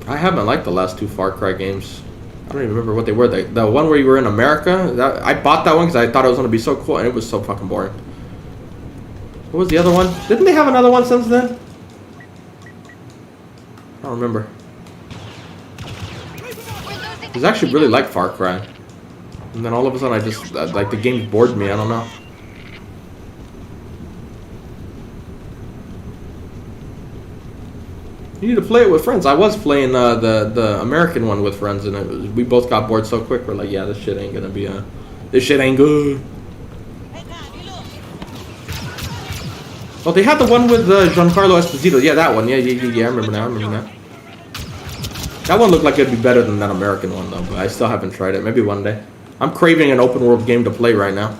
I haven't liked the last two Far Cry games. I don't even remember what they were. The one where you were in America, I bought that one because I thought it was going to be so cool, and it was so fucking boring. What was the other one? Didn't they have another one since then? I don't remember. I was actually really like Far Cry. And then all of a sudden I just, like, the game bored me. I don't know. You need to play it with friends. I was playing the American one with friends, and we both got bored so quick. We're like, yeah, this shit ain't gonna be this shit ain't good. Oh, they had the one with Giancarlo Esposito. Yeah, that one. Yeah, I remember now. I remember that. That one looked like it'd be better than that American one, though. But I still haven't tried it. Maybe one day. I'm craving an open world game to play right now.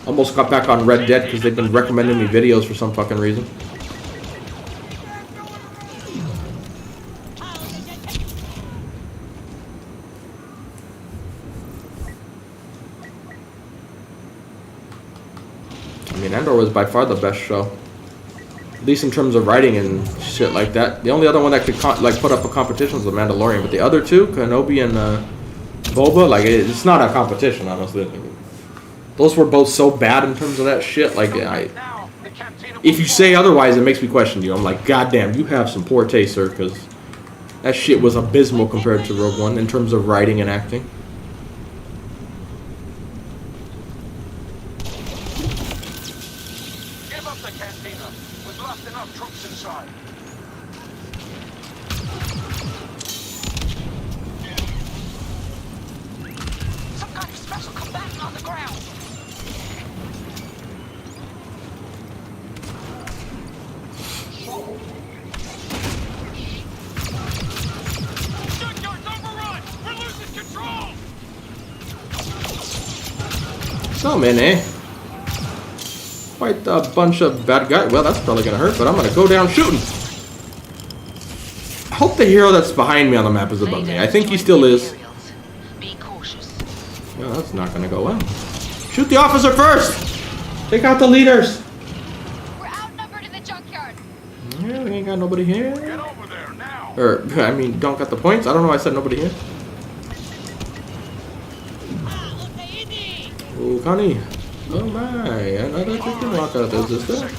Almost got back on Red Dead because they've been recommending me videos for some fucking reason. I mean, Andor was by far the best show. At least in terms of writing and shit like that. The only other one that could put up a competition was The Mandalorian. But the other two, Kenobi and Boba, like, it's not a competition, honestly. Those were both so bad in terms of that shit. Like, if you say otherwise, it makes me question you. I'm like, goddamn, you have some poor taste, sir, because that shit was abysmal compared to Rogue One in terms of writing and acting. Give up the cantina. We've left enough troops inside. Some kind of special combatant on the ground. Junkyard's overrun! We're losing control! So many. Quite a bunch of bad guys. Well, that's probably gonna hurt, but I'm gonna go down shooting. I hope the hero that's behind me on the map is above me. I think he still is. Be cautious. Well, that's not gonna go well. Shoot the officer first! Take out the leaders! We're outnumbered in the junkyard. Yeah, we ain't got nobody here. Get over there now! Or, I mean, don't got the points. I don't know why I said nobody here. Oh, Connie. Oh my, another chicken walker. There's this guy.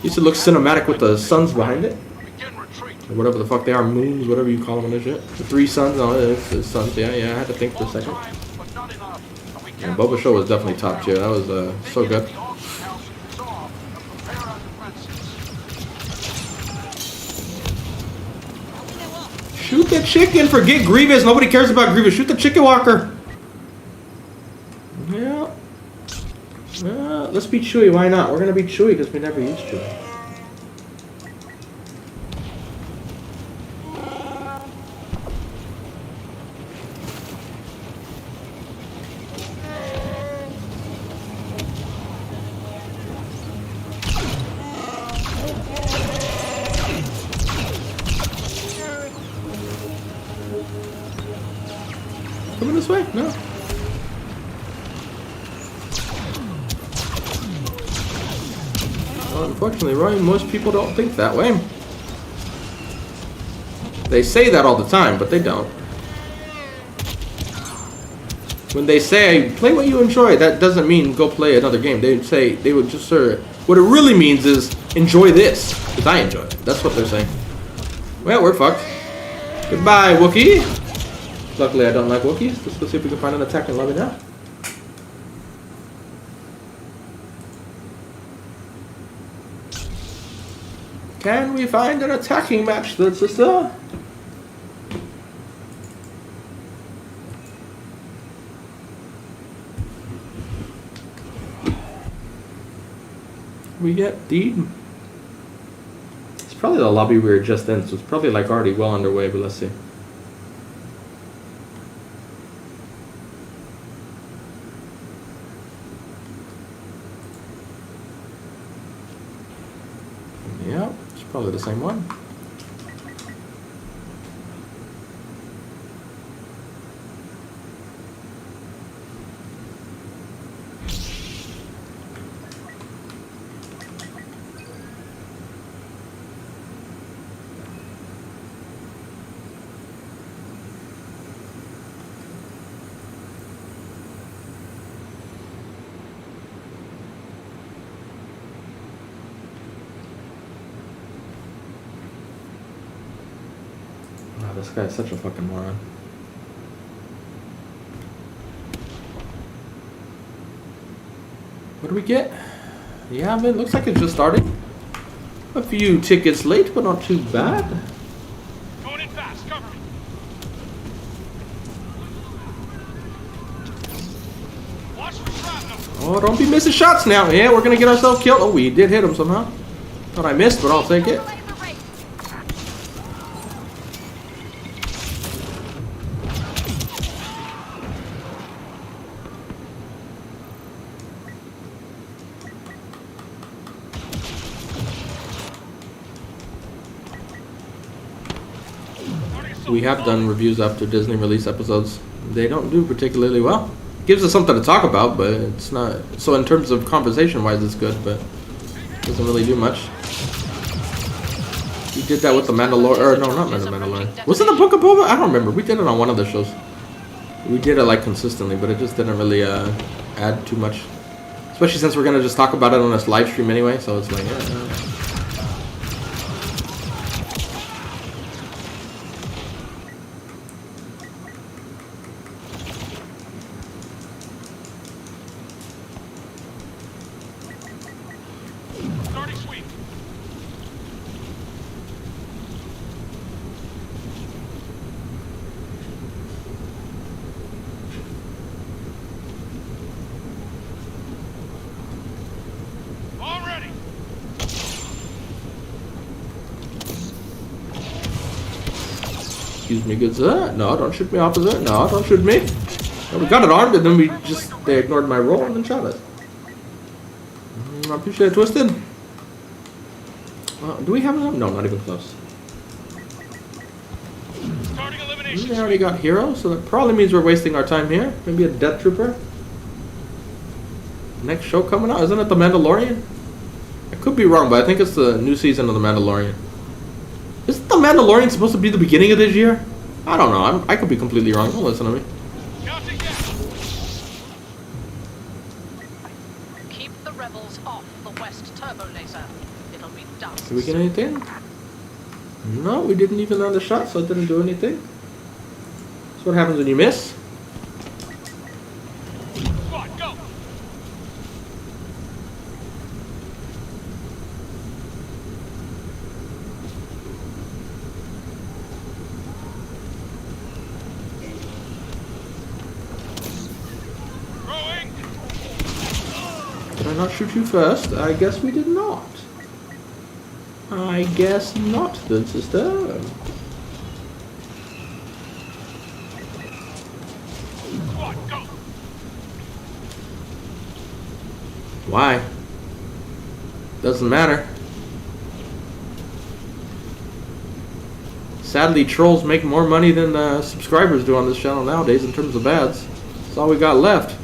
Used to look cinematic with the suns behind it. Begin retreat. Or whatever the fuck they are, moons, whatever you call them and shit. The three suns, oh, it's suns, yeah, I had to think for a second. Time, but not enough. And we And can't Boba Show was definitely top tier. That was so good. the auction house is off and prepare our defenses. Shoot the chicken, forget Grievous. Nobody cares about Grievous. Shoot the chicken walker. Yeah, Let's beat Chewie. Why not? We're gonna beat Chewie because we never used Chewie. Coming this way? No. Well, unfortunately, Roy, most people don't think that way. They say that all the time, but they don't. When they say, play what you enjoy, that doesn't mean go play another game. They say, they would just what it really means is, enjoy this, because I enjoy it. That's what they're saying. Well, we're fucked. Goodbye, Wookiee. Luckily, I don't like Wookiees. Let's go see if we can find an attacking lobby now. Can we find an attacking match, good sister? We get the... It's probably the lobby we were just in, so it's probably like already well underway, but let's see. Yeah, it's probably the same one. Wow, this guy's such a fucking moron. What do we get? Yeah, man, looks like it's just starting. A few tickets late, but not too bad. Going in fast, cover me. Watch for shrapnel. Oh, don't be missing shots now. Yeah, we're gonna get ourselves killed. Oh, we did hit him somehow. Thought I missed, but I'll take it. We have done reviews after Disney release episodes. They don't do particularly well. Gives us something to talk about, but it's not. So in terms of conversation-wise, it's good, but doesn't really do much. We did that with the Mandalorian, or no, not the Mandalorian. Was it the Book of Boba? I don't remember. We did it on one of the shows. We did it like consistently, but it just didn't really add too much. Especially since we're gonna just talk about it on this live stream anyway, so it's like, yeah. Starting sweep. All ready. Excuse me, good sir. No, don't shoot me, officer. No, don't shoot me. No, we got it armed, and then they ignored my roll and then shot us. I appreciate it, Twisted. Do we have enough? No, not even close. Starting elimination. We already got Hero, so that probably means we're wasting our time here. Maybe a Death Trooper. Next show coming out, isn't it The Mandalorian? I could be wrong, but I think it's the new season of The Mandalorian. Isn't The Mandalorian supposed to be the beginning of this year? I don't know. I could be completely wrong. Don't listen to me. Counting down. Keep the rebels off the west turbo laser. It'll be dust. Did we get anything? No, we didn't even land a shot, so it didn't do anything. That's what happens when you miss. Squad, go. Throwing. Did I not shoot you first? I guess we did not. I guess not, good sister. Why? Doesn't matter. Sadly, trolls make more money than subscribers do on this channel nowadays in terms of ads. That's all we got left.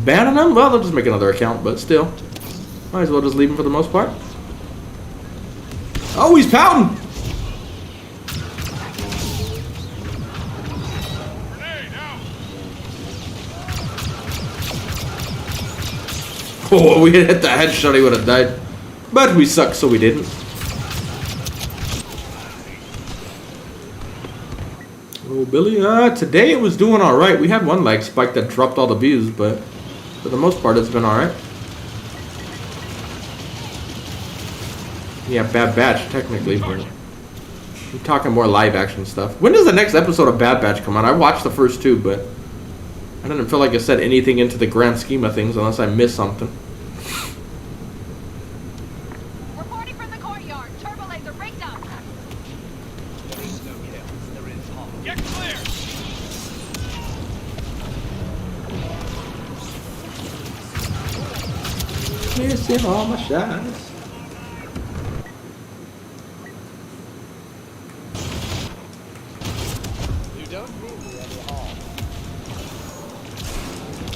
Banning them? Well, they'll just make another account, but still. Might as well just leave them for the most part. Oh, he's pouting! Oh, we hit the headshot, he would have died. But we suck, so we didn't. Oh, Billy, today it was doing alright. We had one lag spike that dropped all the views, but for the most part, it's been alright. Yeah, Bad Batch, technically, but I'm talking more live action stuff. When does the next episode of Bad Batch come out? I watched the first two, but I didn't feel like it said anything into the grand scheme of things unless I missed something. Reporting from the courtyard. Turbo laser rigged up. Get clear! Missing all my shots.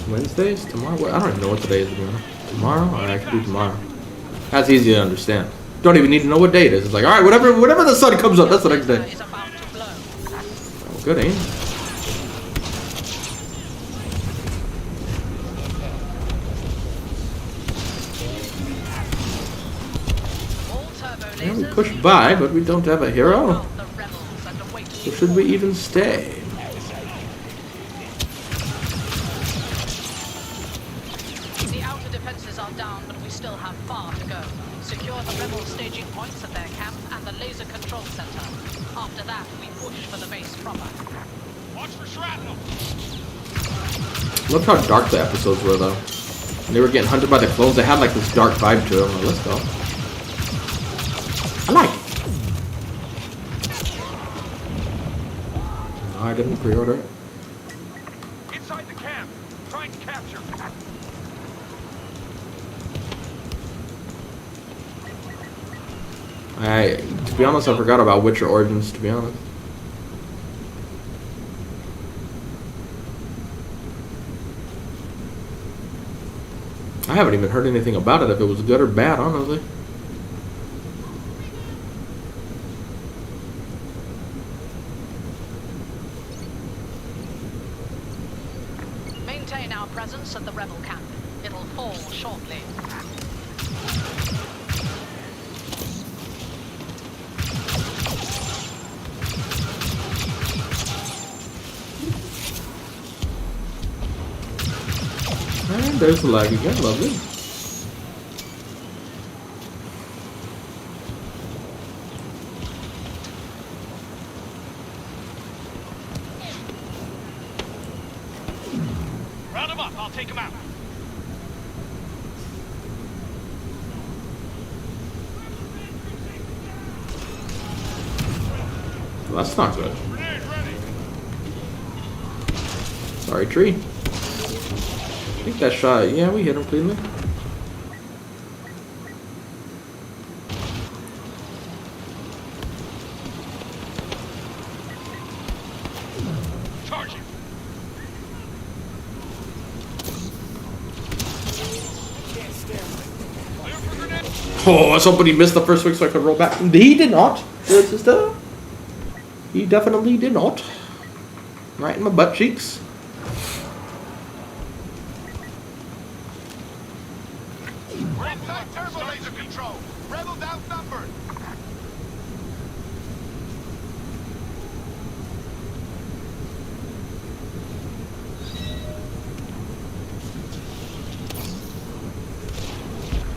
Wednesdays? Tomorrow? I don't even know what today is anymore. Tomorrow? Alright, I can do tomorrow. That's easy to understand. Don't even need to know what day it is. It's like, alright, whatever the sun comes up, that's the next day. Is about to blow. Oh, good aim. All turbo Yeah, we lasers. pushed by, but we don't have a hero. Out the rebels and await So should we even stay? The outer defenses are down, but we still have far to go. Secure the rebel staging points at their camp and the laser control center. After that, we push for the base proper. Watch for shrapnel! Look how dark the episodes were, though. When they were getting hunted by the clones, they had like this dark vibe to them. Like, let's go. I like it. No, I didn't pre-order it. Inside the camp. Trying to capture. To be honest, I forgot about Witcher Origins, to be honest. I haven't even heard anything about it, if it was good or bad, honestly. Maintain our presence at the rebel camp. It'll fall shortly. And there's the lag again, lovely. Round him up, I'll take him out. Well, that's not good. Grenade ready! Sorry, tree. I think that shot, yeah, we hit him cleanly. Charge him! Clear for grenade! Oh, I was hoping he missed the first swing so I could roll back. He did not. Good sister. He definitely did not. Right in my butt cheeks. We're inside turbo laser control. Rebels outnumbered.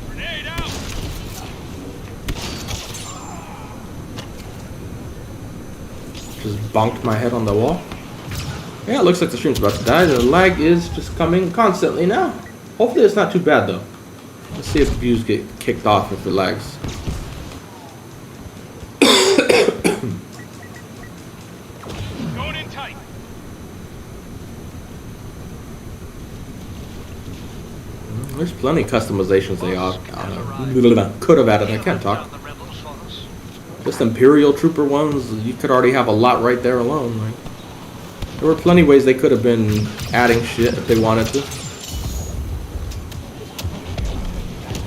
Grenade out! Just bonked my head on the wall. Yeah, it looks like the stream's about to die. The lag is just coming constantly now. Hopefully it's not too bad though. Let's see if views get kicked off if it lags. Going in tight. There's plenty of customizations they could have added. I can't talk. Just Imperial Trooper ones, you could already have a lot right there alone. Like, there were plenty of ways they could have been adding shit if they wanted to.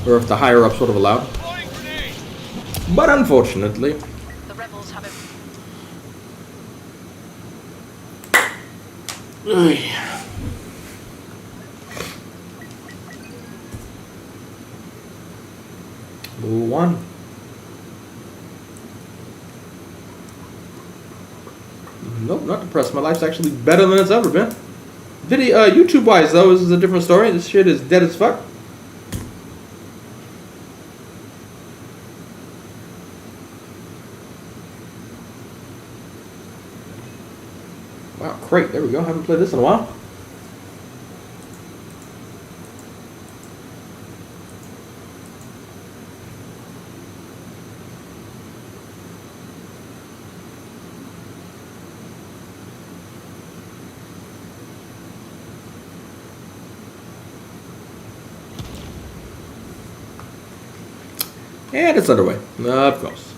Or if the higher ups would have allowed. But unfortunately. The rebels have it. Move one. Nope, not depressed. My life's actually better than it's ever been. Video, YouTube wise though, this is a different story. This shit is dead as fuck. Wow, Crate, there we go. Haven't played this in a while. And it's underway, of course.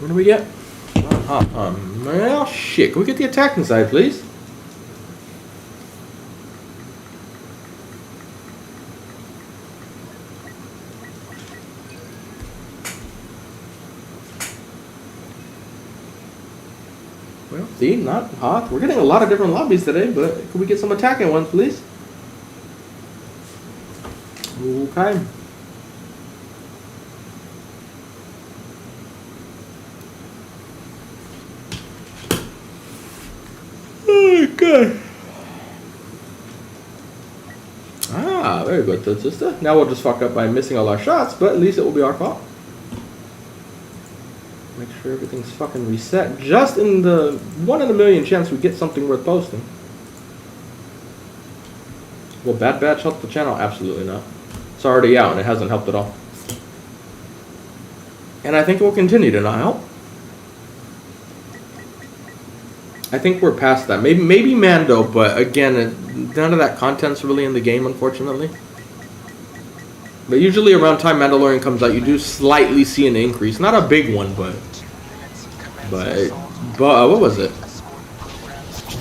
What do we get? Well, shit. Can we get the attacking side, please? Well, see, not hot. We're getting a lot of different lobbies today, but can we get some attacking ones, please? Okay. Okay. Ah, very good, good sister. Now we'll just fuck up by missing all our shots, but at least it will be our fault. Make sure everything's fucking reset. Just in the 1 in a million chance we get something worth posting. Will Bad Batch help the channel? Absolutely not. It's already out and it hasn't helped at all. And I think it will continue to not help. I think we're past that. Maybe Mando, but again, none of that content's really in the game, unfortunately. But usually around time Mandalorian comes out, you do slightly see an increase. Not a big one, but what was it?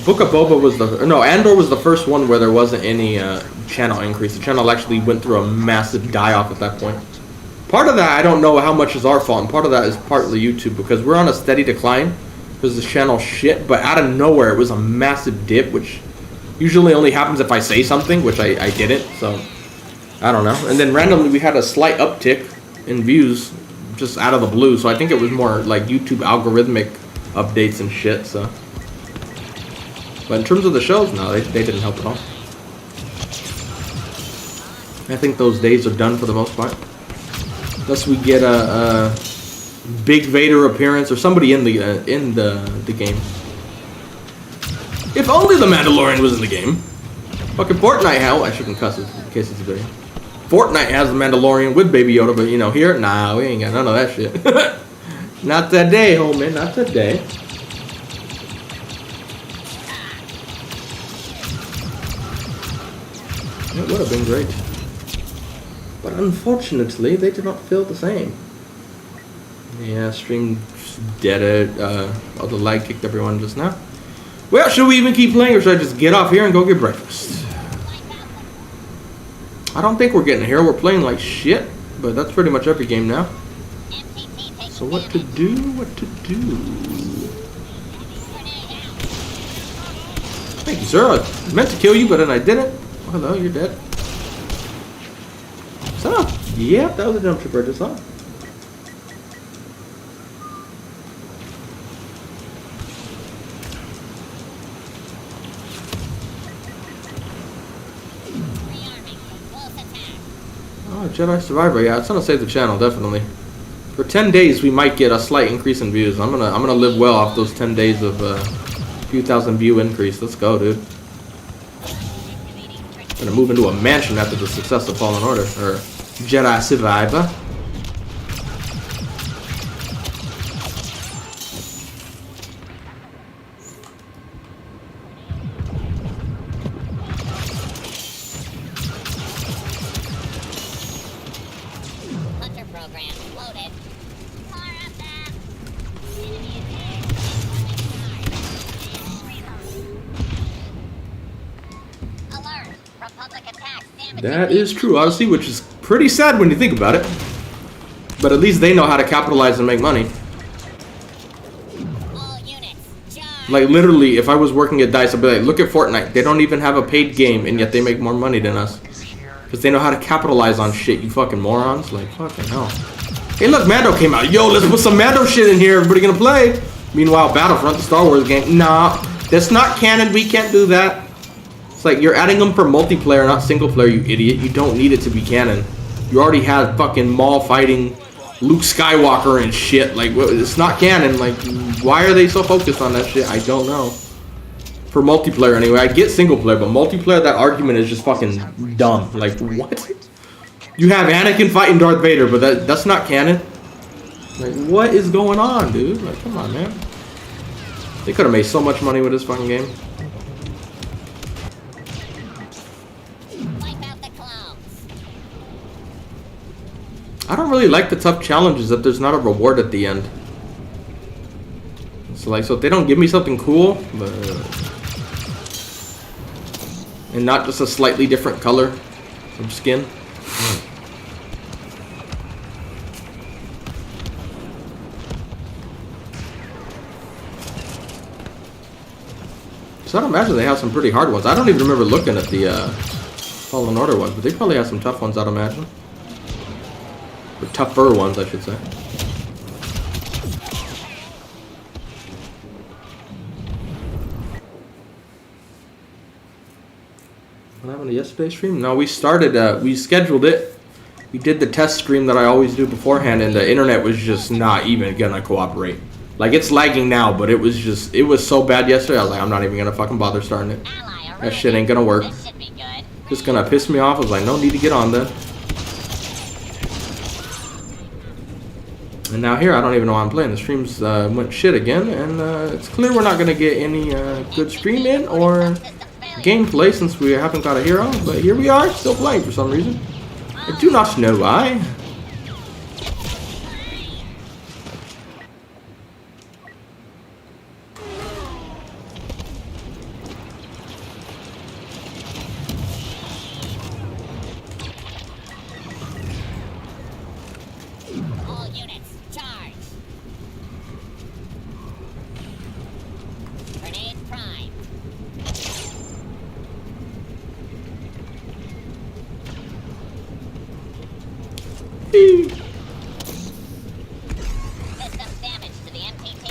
Book of Boba was Andor was the first one where there wasn't any channel increase. The channel actually went through a massive die-off at that point. Part of that, I don't know how much is our fault, and part of that is partly YouTube, because we're on a steady decline. Because the channel shit, but out of nowhere it was a massive dip, which usually only happens if I say something, which I didn't, so I don't know. And then randomly we had a slight uptick in views just out of the blue, so I think it was more like YouTube algorithmic updates and shit, so. But in terms of the shows, no, they didn't help at all. I think those days are done for the most part. Unless we get a Big Vader appearance or somebody in the game. If only the Mandalorian was in the game. Fucking Fortnite, hell, I shouldn't cuss it in case it's a video. Fortnite has the Mandalorian with Baby Yoda, but you know, here, nah, we ain't got none of that shit. Not today, homie, not today. It would have been great. But unfortunately, they did not feel the same. Yeah, stream dead it. All the lag kicked everyone just now. Well, should we even keep playing or should I just get off here and go get breakfast? I don't think we're getting here. We're playing like shit, but that's pretty much every game now. So what to do? What to do? Thank you, sir. I meant to kill you, but then I didn't. Oh, hello, you're dead. So, yep, that was a jump trooper I just saw. Oh, Jedi Survivor. Yeah, it's gonna save the channel definitely. For 10 days, we might get a slight increase in views. I'm gonna live well off those 10 days of few thousand view increase. Let's go, dude. Gonna move into a mansion after the success of Fallen Order or Jedi Survivor. Hunter program loaded. Fire up there. Alert! Republic attacks damage. That is true, honestly, which is pretty sad when you think about it. But at least they know how to capitalize and make money. All units, charge. Like, literally, if I was working at DICE, I'd be like, look at Fortnite. They don't even have a paid game, and yet they make more money than us. Because they know how to capitalize on shit, you fucking morons. Like, fucking hell. Hey, look, Mando came out. Yo, let's put some Mando shit in here. Everybody gonna play. Meanwhile, Battlefront, the Star Wars game. Nah, that's not canon. We can't do that. It's like, you're adding them for multiplayer, not single player, you idiot. You don't need it to be canon. You already had fucking Maul fighting Luke Skywalker and shit. Like, it's not canon. Like, why are they so focused on that shit? I don't know. For multiplayer, anyway. I get single player, but multiplayer, that argument is just fucking dumb. Like, what? You have Anakin fighting Darth Vader, but that's not canon. Like, what is going on, dude? Like, come on, man. They could have made so much money with this fucking game. Wipe out the clones. I don't really like the tough challenges that there's not a reward at the end. So, like, so if they don't give me something cool, but and not just a slightly different color of skin. So I'd imagine they have some pretty hard ones. I don't even remember looking at the Fallen Order ones, but they probably have some tough ones, I'd imagine. Or tougher ones, I should say. What happened to yesterday's stream? No, we started, we scheduled it. We did the test stream that I always do beforehand, and the internet was just not even gonna cooperate. Like, it's lagging now, but it was just, it was so bad yesterday, I was like, I'm not even gonna fucking bother starting it. That shit ain't gonna work. This should be good. Just gonna piss me off. I was like, no need to get on that. And now here, I don't even know why I'm playing. The streams went shit again, and it's clear we're not gonna get any good stream in or gameplay since we haven't got a hero. But here we are, still playing for some reason. I do not know why. All units, charge. Grenade prime. System damage to the MPT.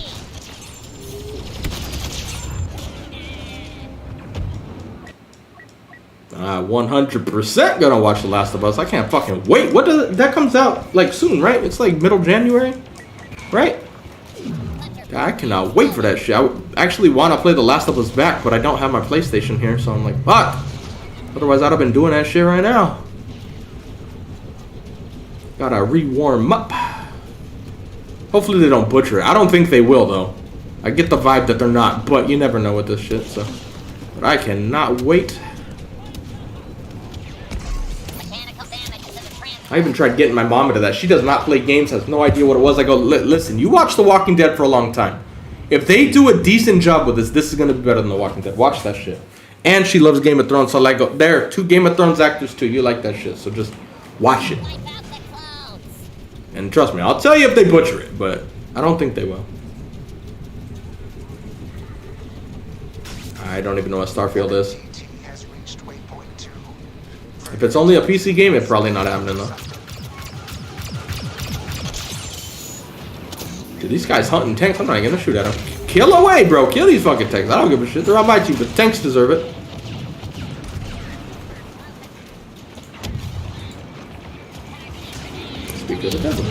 100% gonna watch The Last of Us. I can't fucking wait. What does it, that comes out like soon, right? It's like middle January, right? I cannot wait for that shit. I actually want to play The Last of Us back, but I don't have my PlayStation here, so I'm like, fuck. Otherwise, I'd have been doing that shit right now. Gotta re-warm up. Hopefully they don't butcher it. I don't think they will, though. I get the vibe that they're not, but you never know with this shit, so. But I cannot wait. Mechanical damage to the transfer. I even tried getting my mom into that. She does not play games, has no idea what it was. I go, listen, you watched The Walking Dead for a long time. If they do a decent job with this is going to be better than The Walking Dead. Watch that shit. And she loves Game of Thrones, so like, there, 2 Game of Thrones actors too. You like that shit, so just watch it. Wipe out the clouds. And trust me, I'll tell you if they butcher it, but I don't think they will. I don't even know what Starfield is. AT has reached waypoint 2. If it's only a PC game, it's probably not happening though. Dude, these guys hunting tanks. I'm not gonna shoot at them. Kill away, bro. Kill these fucking tanks. I don't give a shit. They're on my team, but tanks deserve it. Speak of the devil.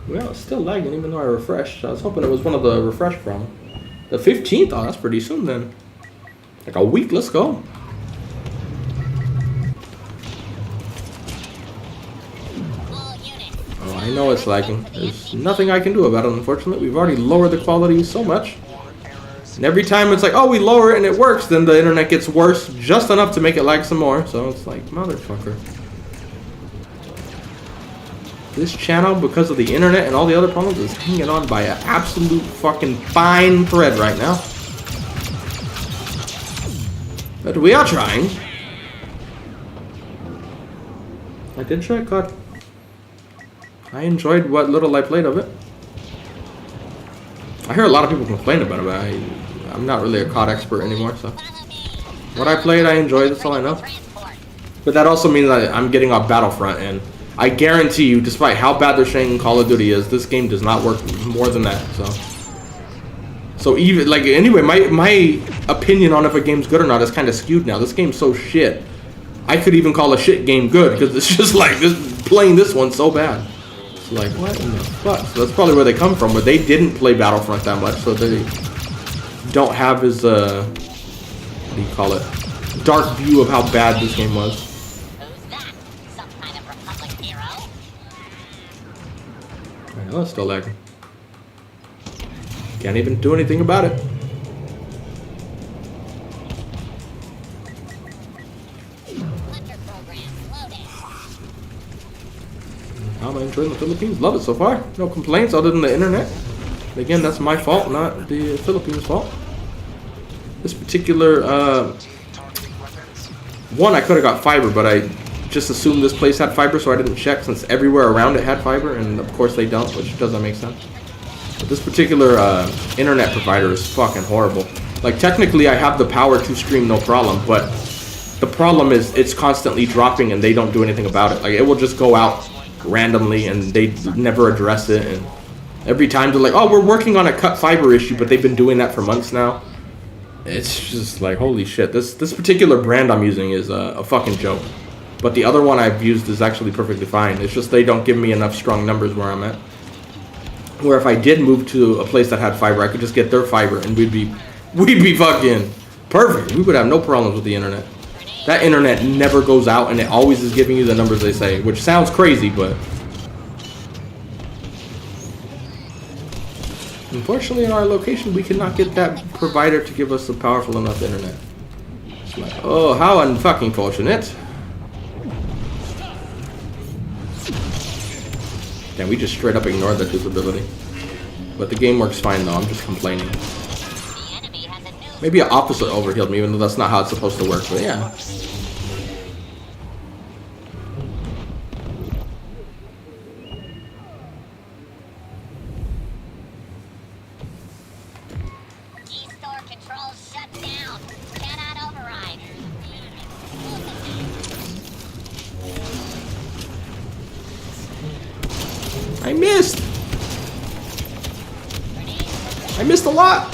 Well, it's still lagging even though I refreshed. I was hoping it was one of the refresh problems. The 15th? Oh, that's pretty soon then. Like a week. Let's go. Oh, I know it's lagging. There's nothing I can do about it, unfortunately. We've already lowered the quality so much. And every time it's like, oh, we lower it and it works, then the internet gets worse just enough to make it lag some more. So it's like, motherfucker. This channel, because of the internet and all the other problems, is hanging on by an absolute fucking fine thread right now. But we are trying. I did try COD. I enjoyed what little I played of it. I hear a lot of people complain about it, but I'm not really a COD expert anymore, so. What I played, I enjoyed, that's all I know. But that also means I'm getting off Battlefront, and I guarantee you, despite how bad they're saying Call of Duty is, this game does not work more than that, so. So even, like, anyway, my opinion on if a game's good or not is kind of skewed now. This game's so shit. I could even call a shit game good, because it's just like, playing this one so bad. It's like, what in the fuck? So that's probably where they come from, where they didn't play Battlefront that much, so they don't have as, what do you call it, dark view of how bad this game was. I know it's still lagging. Can't even do anything about it. How am I enjoying the Philippines? Love it so far. No complaints other than the internet. Again, that's my fault, not the Philippines' fault. This particular, one, I could have got fiber, but I just assumed this place had fiber, so I didn't check since everywhere around it had fiber, and of course they don't, which doesn't make sense. But this particular internet provider is fucking horrible. Like, technically I have the power to stream no problem, but the problem is it's constantly dropping and they don't do anything about it. Like, it will just go out randomly and they never address it, and every time they're like, oh, we're working on a cut fiber issue, but they've been doing that for months now. It's just like, holy shit. This particular brand I'm using is a fucking joke. But the other one I've used is actually perfectly fine. It's just they don't give me enough strong numbers where I'm at. Where if I did move to a place that had fiber, I could just get their fiber and we'd be fucking perfect. We would have no problems with the internet. That internet never goes out and it always is giving you the numbers they say, which sounds crazy, but unfortunately in our location we cannot get that provider to give us a powerful enough internet. It's like, oh, how unfucking fortunate. Damn, we just straight up ignored that disability. But the game works fine though, I'm just complaining. Maybe an officer overhealed me, even though that's not how it's supposed to work, but yeah. E-store controls shut down. Cannot override. I missed! I missed a lot!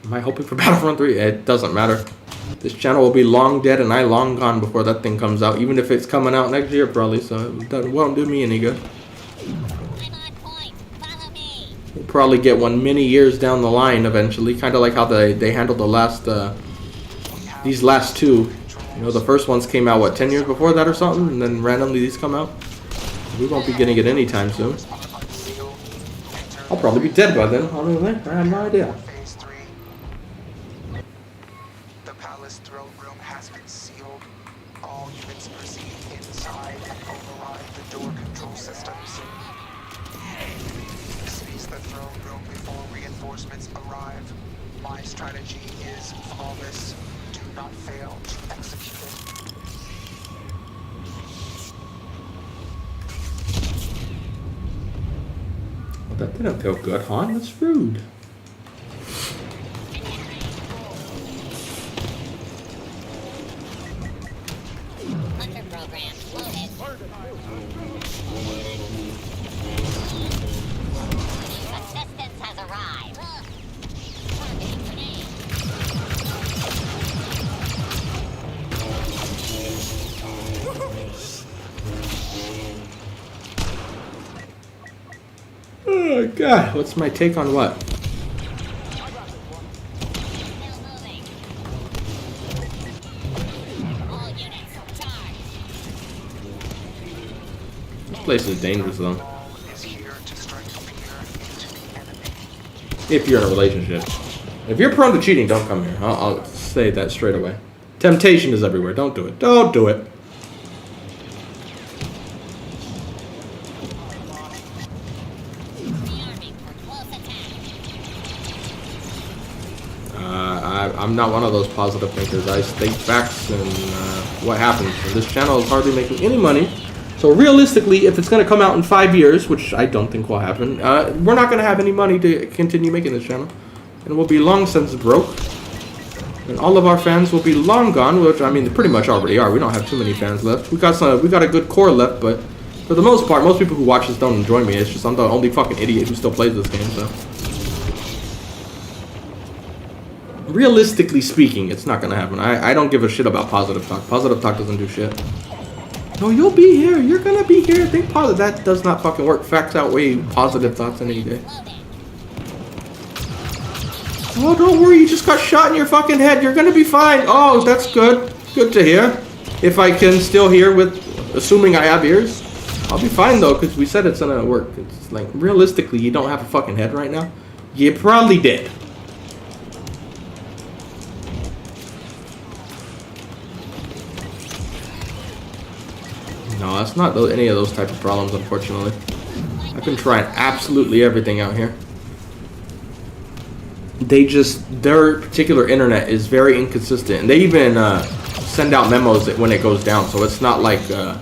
Am I hoping for Battlefront 3? It doesn't matter. This channel will be long dead and I long gone before that thing comes out, even if it's coming out next year probably, so it won't do me any good. I'm on point. Follow me. We'll probably get one many years down the line eventually, kind of like how they handled the last, these last two. You know, the first ones came out, what, 10 years before that or something? And then randomly these come out? We won't be getting it anytime soon. I'll probably be dead by then, honestly. I have no idea. Phase 3. The palace throne room has been sealed. All units proceed inside and override the door control systems. Seize the throne room before reinforcements arrive. My strategy is flawless. Do not fail to execute it. That didn't feel good, hon. That's rude. Hunter program loaded. Assistance has arrived. Targeting grenade. Oh god, what's my take on what? Still moving. All units charged. This place is dangerous though. Is here to strike fear into the enemy. If you're in a relationship. If you're prone to cheating, don't come here. I'll say that straight away. Temptation is everywhere. Don't do it. Don't do it. Rearming for close attack. I'm not one of those positive thinkers. I state facts and what happens. And this channel is hardly making any money. So realistically, if it's going to come out in 5 years, which I don't think will happen, we're not going to have any money to continue making this channel. And we'll be long since broke. And all of our fans will be long gone, which I mean, they pretty much already are. We don't have too many fans left. We got a good core left, but for the most part, most people who watch this don't enjoy me. It's just I'm the only fucking idiot who still plays this game, so. Realistically speaking, it's not gonna happen. I don't give a shit about positive talk. Positive talk doesn't do shit. No, you'll be here. You're gonna be here. Think positive. That does not fucking work. Facts outweigh positive thoughts any day. Oh, don't worry. You just got shot in your fucking head. You're gonna be fine. Oh, that's good. Good to hear. If I can still hear with, assuming I have ears, I'll be fine though, because we said it's gonna work. It's like, realistically, you don't have a fucking head right now. You probably did. No, that's not any of those type of problems, unfortunately. I've been trying absolutely everything out here. Their particular internet is very inconsistent. And they even send out memos when it goes down. So it's not like a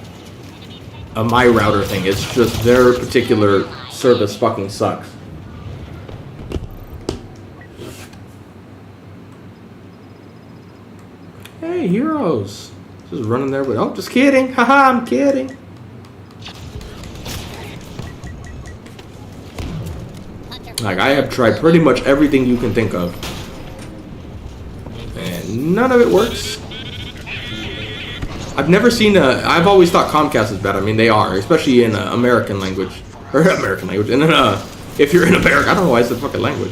my router thing. It's just their particular service fucking sucks. Hey, heroes. Just running there with, oh, just kidding. Haha, I'm kidding. Like, I have tried pretty much everything you can think of. And none of it works. I've never seen I've always thought Comcast is bad. I mean, they are, especially in American language. Or American language. And then, if you're in America, I don't know why it's the fucking language.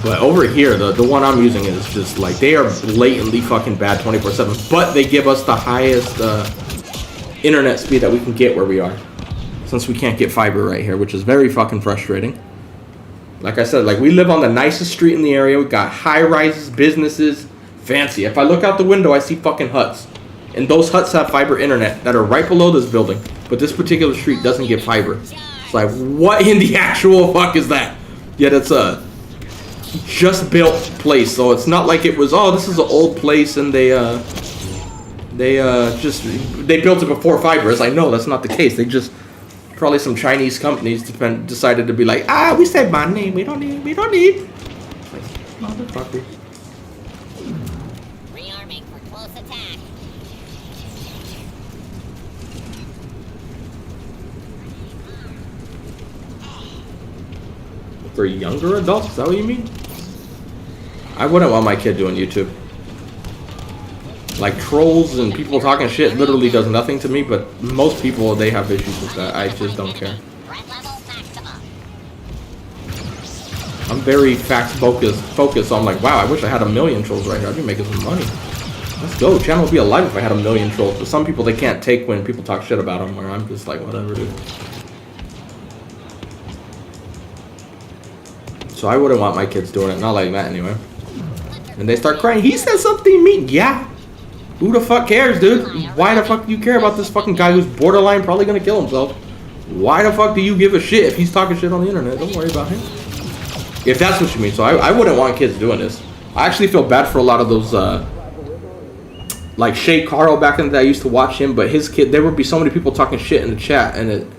But over here, the one I'm using is just like, they are blatantly fucking bad 24/7. But they give us the highest internet speed that we can get where we are. Since we can't get fiber right here, which is very fucking frustrating. Like I said, like, we live on the nicest street in the area. We got high rises, businesses, fancy. If I look out the window, I see fucking huts. And those huts have fiber internet that are right below this building. But this particular street doesn't get fiber. It's like, what in the actual fuck is that? Yet it's a just built place. So it's not like it was, oh, this is an old place and they built it before fiber. It's like, no, that's not the case. They just, probably some Chinese companies decided to be like, ah, we save money, we don't need. Like, motherfucker. Rearming for close attack. For younger adults, is that what you mean? I wouldn't want my kid doing YouTube. Like, trolls and people talking shit literally does nothing to me, but most people, they have issues with that. I just don't care. Threat level maximum. I'm very facts focused. So I'm like, wow, I wish I had 1 million trolls right here. I'd be making some money. Let's go. Channel would be alive if I had 1 million trolls. But some people, they can't take when people talk shit about them, where I'm just like, whatever, dude. So I wouldn't want my kids doing it. Not like that, anyway. And they start crying. He said something mean. Yeah. Who the fuck cares, dude? Why the fuck do you care about this fucking guy who's borderline probably gonna kill himself? Why the fuck do you give a shit if he's talking shit on the internet? Don't worry about him. If that's what you mean. So I wouldn't want kids doing this. I actually feel bad for a lot of those, like Shay Carl back in the day. I used to watch him, but his kid, there would be so many people talking shit in the chat, and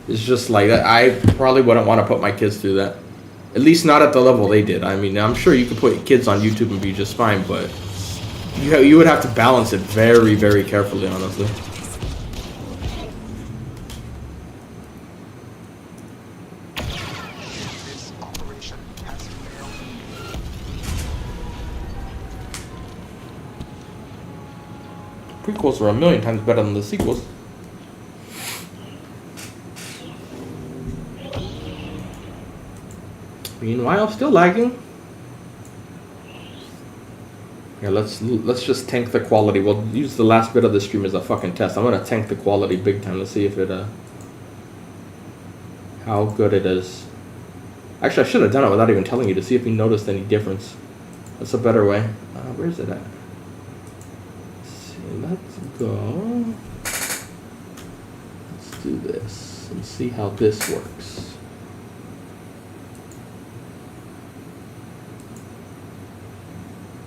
It's just like I probably wouldn't want to put my kids through that. At least not at the level they did. I mean, I'm sure you could put kids on YouTube and be just fine, but you would have to balance it very, very carefully, honestly. This operation has failed. Prequels are a million times better than the sequels. Meanwhile, still lagging. Yeah, let's just tank the quality. We'll use the last bit of the stream as a fucking test. I'm gonna tank the quality big time to see if it how good it is. Actually, I should have done it without even telling you to see if you noticed any difference. That's a better way. Where is it at? Let's go. Let's do this and see how this works.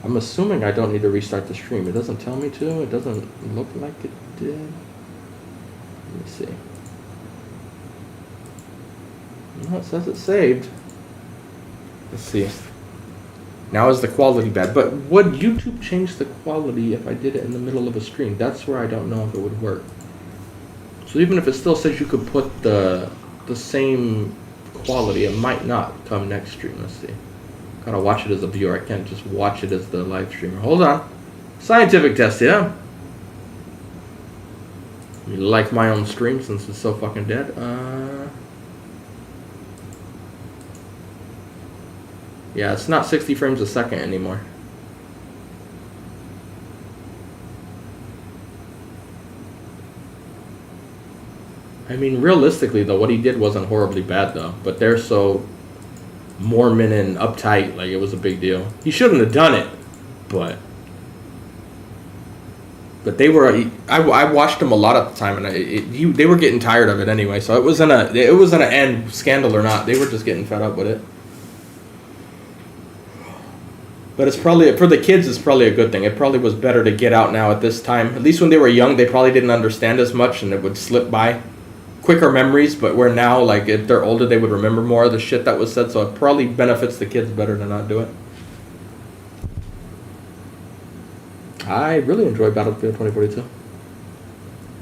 I'm assuming I don't need to restart the stream. It doesn't tell me to. It doesn't look like it did. Let me see. No, it says it's saved. Let's see. Now is the quality bad? But would YouTube change the quality if I did it in the middle of a stream? That's where I don't know if it would work. So even if it still says you could put the same quality, it might not come next stream. Let's see. Gotta watch it as a viewer. I can't just watch it as the live streamer. Hold on. Scientific test, yeah? You like my own stream since it's so fucking dead? Yeah, it's not 60 frames a second anymore. I mean, realistically though, what he did wasn't horribly bad though. But they're so Mormon and uptight, like it was a big deal. He shouldn't have done it, but they were. I watched them a lot at the time, and they were getting tired of it anyway. So it was an end, scandal or not. They were just getting fed up with it. But it's probably for the kids. It's probably a good thing. It probably was better to get out now at this time. At least when they were young, they probably didn't understand as much, and it would slip by. Quicker memories, but where now, like, if they're older, they would remember more of the shit that was said, so it probably benefits the kids better to not do it. I really enjoy Battlefield 2042.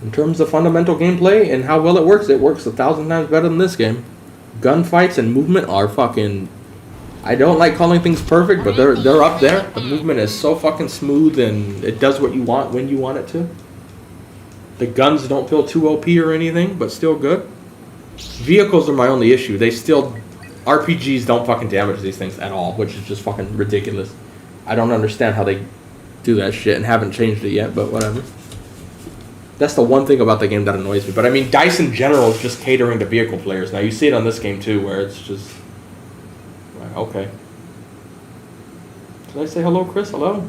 In terms of fundamental gameplay and how well it works 1,000 times better than this game. Gunfights and movement are fucking... I don't like calling things perfect, but they're up there. The movement is so fucking smooth, and it does what you want when you want it to. The guns don't feel too OP or anything, but still good. Vehicles are my only issue. They still... RPGs don't fucking damage these things at all, which is just fucking ridiculous. I don't understand how they do that shit and haven't changed it yet, but whatever. That's the one thing about the game that annoys me. But I mean, DICE in general is just catering to vehicle players. Now, you see it on this game too, where it's just... Okay. Did I say hello, Chris? Hello?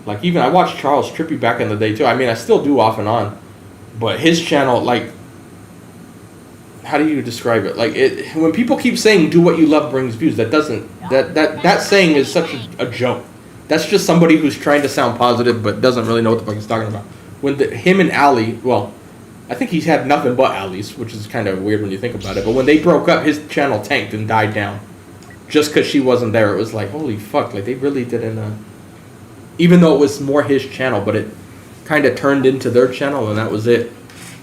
Like, even I watched Charles Trippy back in the day too. I mean, I still do off and on, but his channel, like, how do you describe it? Like, when people keep saying "do what you love brings views," that doesn't that saying is such a joke. That's just somebody who's trying to sound positive but doesn't really know what the fuck he's talking about. When him and Ali, well, I think he's had nothing but Ali's, which is kind of weird when you think about it. But when they broke up, his channel tanked and died down, just because she wasn't there. It was like, holy fuck! Like, they really didn't. Even though it was more his channel, but it kind of turned into their channel, and that was it.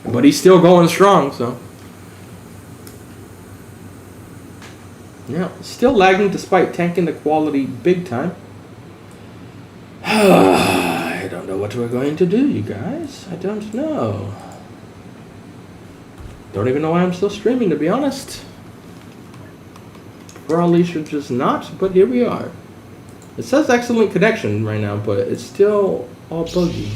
But he's still going strong, so. Yeah, still lagging despite tanking the quality big time. I don't know what we're going to do, you guys. I don't know. Don't even know why I'm still streaming, to be honest. Probably should just not, but here we are. It says excellent connection right now, but it's still all buggy.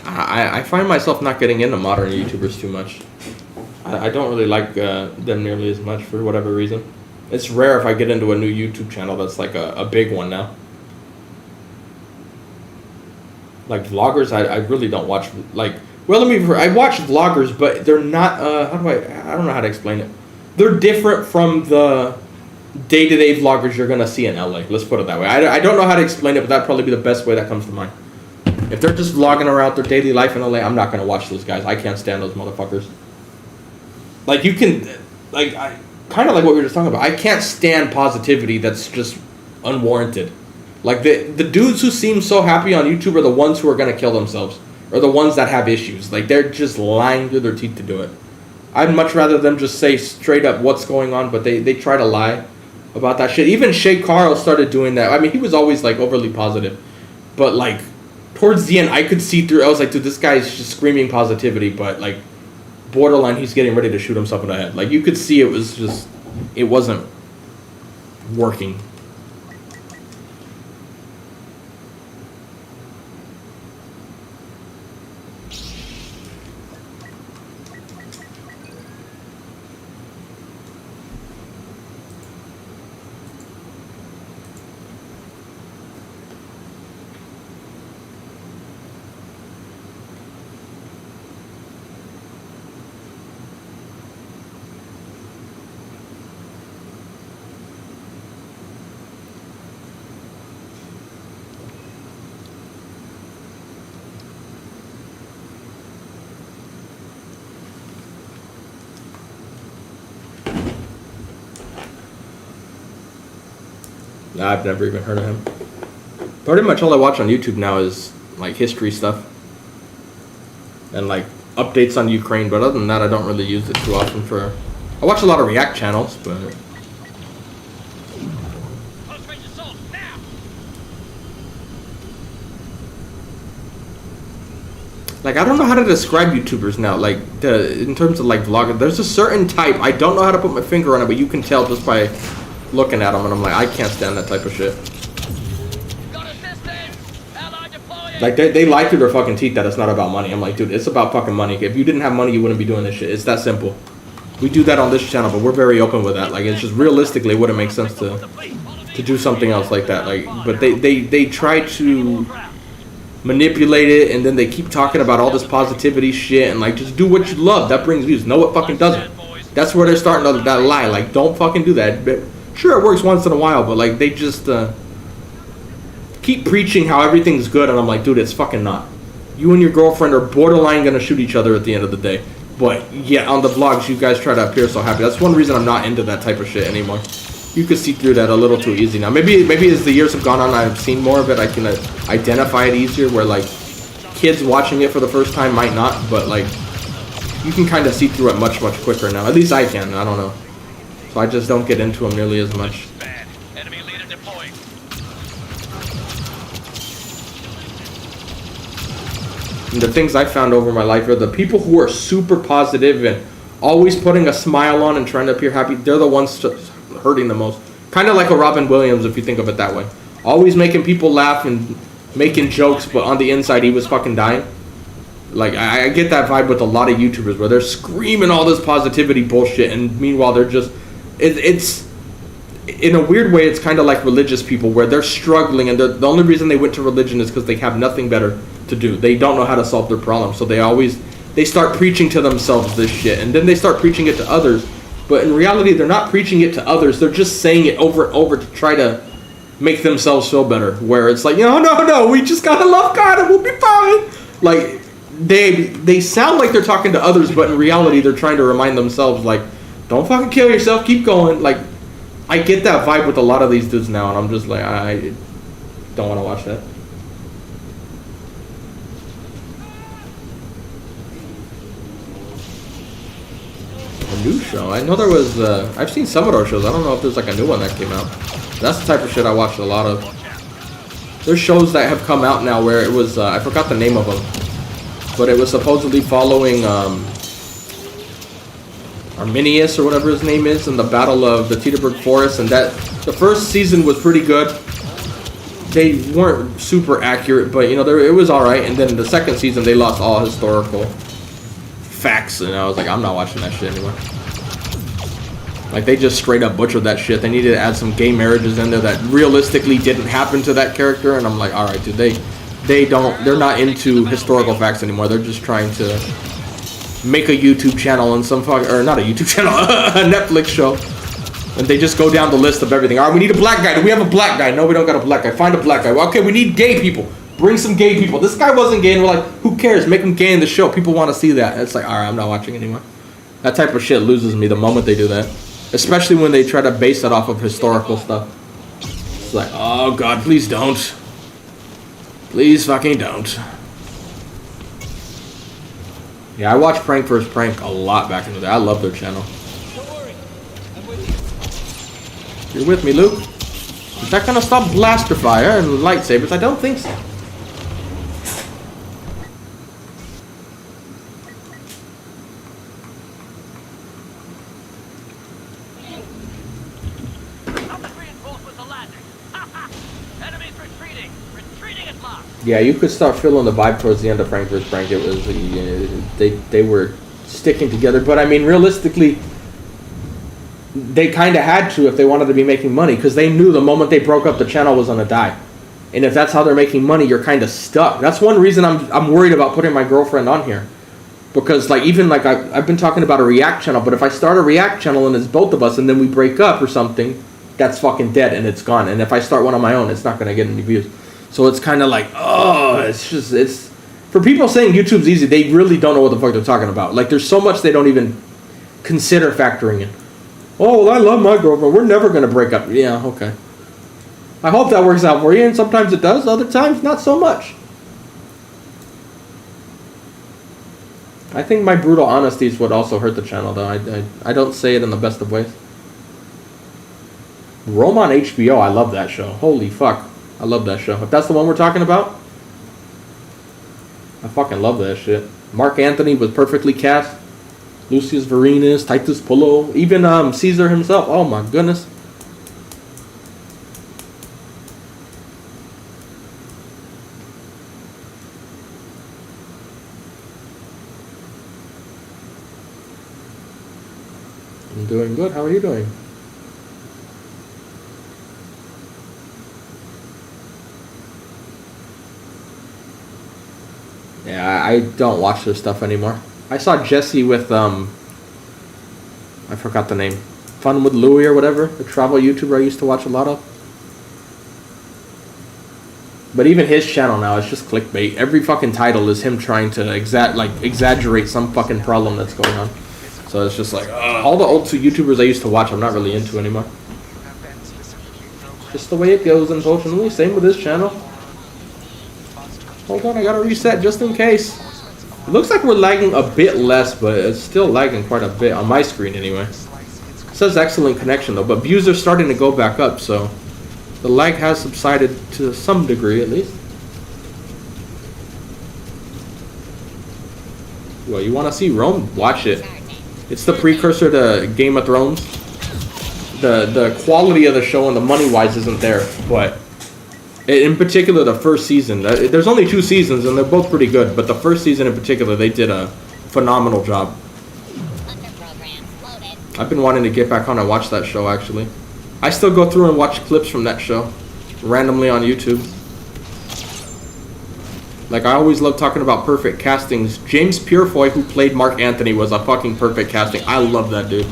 I find myself not getting into modern YouTubers too much. I don't really like them nearly as much for whatever reason. It's rare if I get into a new YouTube channel that's like a big one now. Like vloggers, I really don't watch. Like, well, I watch vloggers, but they're not. I don't know how to explain it. They're different from the day-to-day vloggers you're gonna see in LA. Let's put it that way. I don't know how to explain it, but that'd probably be the best way that comes to mind. If they're just vlogging around their daily life in LA, I'm not gonna watch those guys. I can't stand those motherfuckers. Like you can, like I kind of like what we were just talking about. I can't stand positivity that's just unwarranted. Like the dudes who seem so happy on YouTube are the ones who are gonna kill themselves, or the ones that have issues. Like they're just lying through their teeth to do it. I'd much rather them just say straight up what's going on, but they try to lie about that shit. Even Shay Carl started doing that. I mean, he was always like overly positive, but like towards the end, I could see through. I was like, dude, this guy's just screaming positivity, but like borderline, he's getting ready to shoot himself in the head. Like you could see it was just, it wasn't working. I've never even heard of him. Pretty much all I watch on YouTube now is like history stuff and like updates on Ukraine, but other than that I don't really use it too often for... I watch a lot of React channels, but... Like, I don't know how to describe YouTubers now, like, in terms of like vlogging. There's a certain type, I don't know how to put my finger on it, but you can tell just by looking at them, and I'm like, I can't stand that type of shit. Like, they lie through their fucking teeth that it's not about money. I'm like, dude, it's about fucking money. If you didn't have money, you wouldn't be doing this shit. It's that simple. We do that on this channel, but we're very open with that. Like, it's just realistically, it wouldn't make sense to do something else like that. Like, but they try to manipulate it, and then they keep talking about all this positivity shit, and like, just do what you love. That brings views. No, it fucking doesn't. That's where they're starting to that lie. Like, don't fucking do that. But sure, it works once in a while, but like, they just keep preaching how everything's good, and I'm like, dude, it's fucking not. You and your girlfriend are borderline gonna shoot each other at the end of the day. But yeah, on the vlogs, you guys try to appear so happy. That's one reason I'm not into that type of shit anymore. You can see through that a little too easy now. Maybe as the years have gone on, I've seen more of it. I can identify it easier. Where like kids watching it for the first time might not, but like you can kind of see through it much quicker now. At least I can. I don't know. So I just don't get into them nearly as much. Enemy leader deploying. And the things I found over my life are the people who are super positive and always putting a smile on and trying to appear happy. They're the ones hurting the most. Kind of like a Robin Williams, if you think of it that way. Always making people laugh and making jokes, but on the inside he was fucking dying. Like, I get that vibe with a lot of YouTubers where they're screaming all this positivity bullshit, and meanwhile they're just... It's in a weird way, it's kind of like religious people where they're struggling, and the only reason they went to religion is because they have nothing better to do. They don't know how to solve their problems, so they start preaching to themselves this shit, and then they start preaching it to others. But in reality, they're not preaching it to others. They're just saying it over and over to try to make themselves feel better. Where it's like, no, we just gotta love God and we'll be fine. Like, they sound like they're talking to others, but in reality, they're trying to remind themselves, like, don't fucking kill yourself, keep going. Like, I get that vibe with a lot of these dudes now, and I'm just like, I don't want to watch that. A new show? I know there was, I've seen some of those shows. I don't know if there's like a new one that came out. That's the type of shit I watched a lot of. There's shows that have come out now where it was, I forgot the name of them, but it was supposedly following Arminius or whatever his name is in the Battle of the Teterborough Forest, and that the first season was pretty good. They weren't super accurate, but it was alright, and then the second season they lost all historical facts, and I was like, I'm not watching that shit anymore. Like, they just straight up butchered that shit. They needed to add some gay marriages in there that realistically didn't happen to that character, and I'm like, alright, dude, they're not into historical facts anymore. They're just trying to make a YouTube channel and some fuck, or not a YouTube channel, a Netflix show. And they just go down the list of everything. All right, we need a black guy. Do we have a black guy? No, we don't got a black guy. Find a black guy. Well, okay, we need gay people. Bring some gay people. This guy wasn't gay, and we're like, who cares? Make him gay in the show. People want to see that. And it's like, all right, I'm not watching anymore. That type of shit loses me the moment they do that. Especially when they try to base it off of historical stuff. It's like, oh god, please don't. Please fucking don't. Yeah, I watched Prank vs. Prank a lot back in the day. I love their channel. You're with me, Luke? Is that gonna stop blaster fire and lightsabers? I don't think so. Yeah, you could start feeling the vibe towards the end of Prank vs. Prank. It was they were sticking together, but I mean, realistically, they kind of had to if they wanted to be making money, because they knew the moment they broke up, the channel was gonna die. And if that's how they're making money, you're kind of stuck. That's one reason I'm worried about putting my girlfriend on here, because like even like I've been talking about a React channel, but if I start a React channel and it's both of us and then we break up or something, that's fucking dead and it's gone. And if I start one on my own, it's not gonna get any views. So it's kind of like, oh, it's for people saying YouTube's easy, they really don't know what the fuck they're talking about. Like there's so much they don't even consider factoring in. Oh, well, I love my girlfriend. We're never going to break up. Yeah, okay. I hope that works out for you, and sometimes it does. Other times, not so much. I think my brutal honesty is what also hurt the channel, though. I don't say it in the best of ways. Rome on HBO, I love that show. Holy fuck. I love that show. If that's the one we're talking about, I fucking love that shit. Mark Anthony was perfectly cast. Lucius Varenus, Titus Pullo, even Caesar himself. Oh my goodness. I'm doing good. How are you doing? Yeah, I don't watch this stuff anymore. I saw Jesse with, I forgot the name. Fun with Louie or whatever. The travel YouTuber I used to watch a lot of. But even his channel now, it's just clickbait. Every fucking title is him trying to exaggerate some fucking problem that's going on. So it's just like, all the old YouTubers I used to watch, I'm not really into anymore. Just the way it goes, unfortunately. Same with this channel. Hold on, I gotta reset just in case. It looks like we're lagging a bit less, but it's still lagging quite a bit on my screen anyway. It says excellent connection though, but views are starting to go back up, so the lag has subsided to some degree at least. Well, you want to see Rome? Watch it. It's the precursor to Game of Thrones. The quality of the show and the money-wise isn't there, but in particular, the first season. There's only 2 seasons, and they're both pretty good. But the first season in particular, they did a phenomenal job. I've been wanting to get back on and watch that show, actually. I still go through and watch clips from that show, randomly on YouTube. Like, I always love talking about perfect castings. James Purefoy, who played Mark Anthony, was a fucking perfect casting. I love that dude.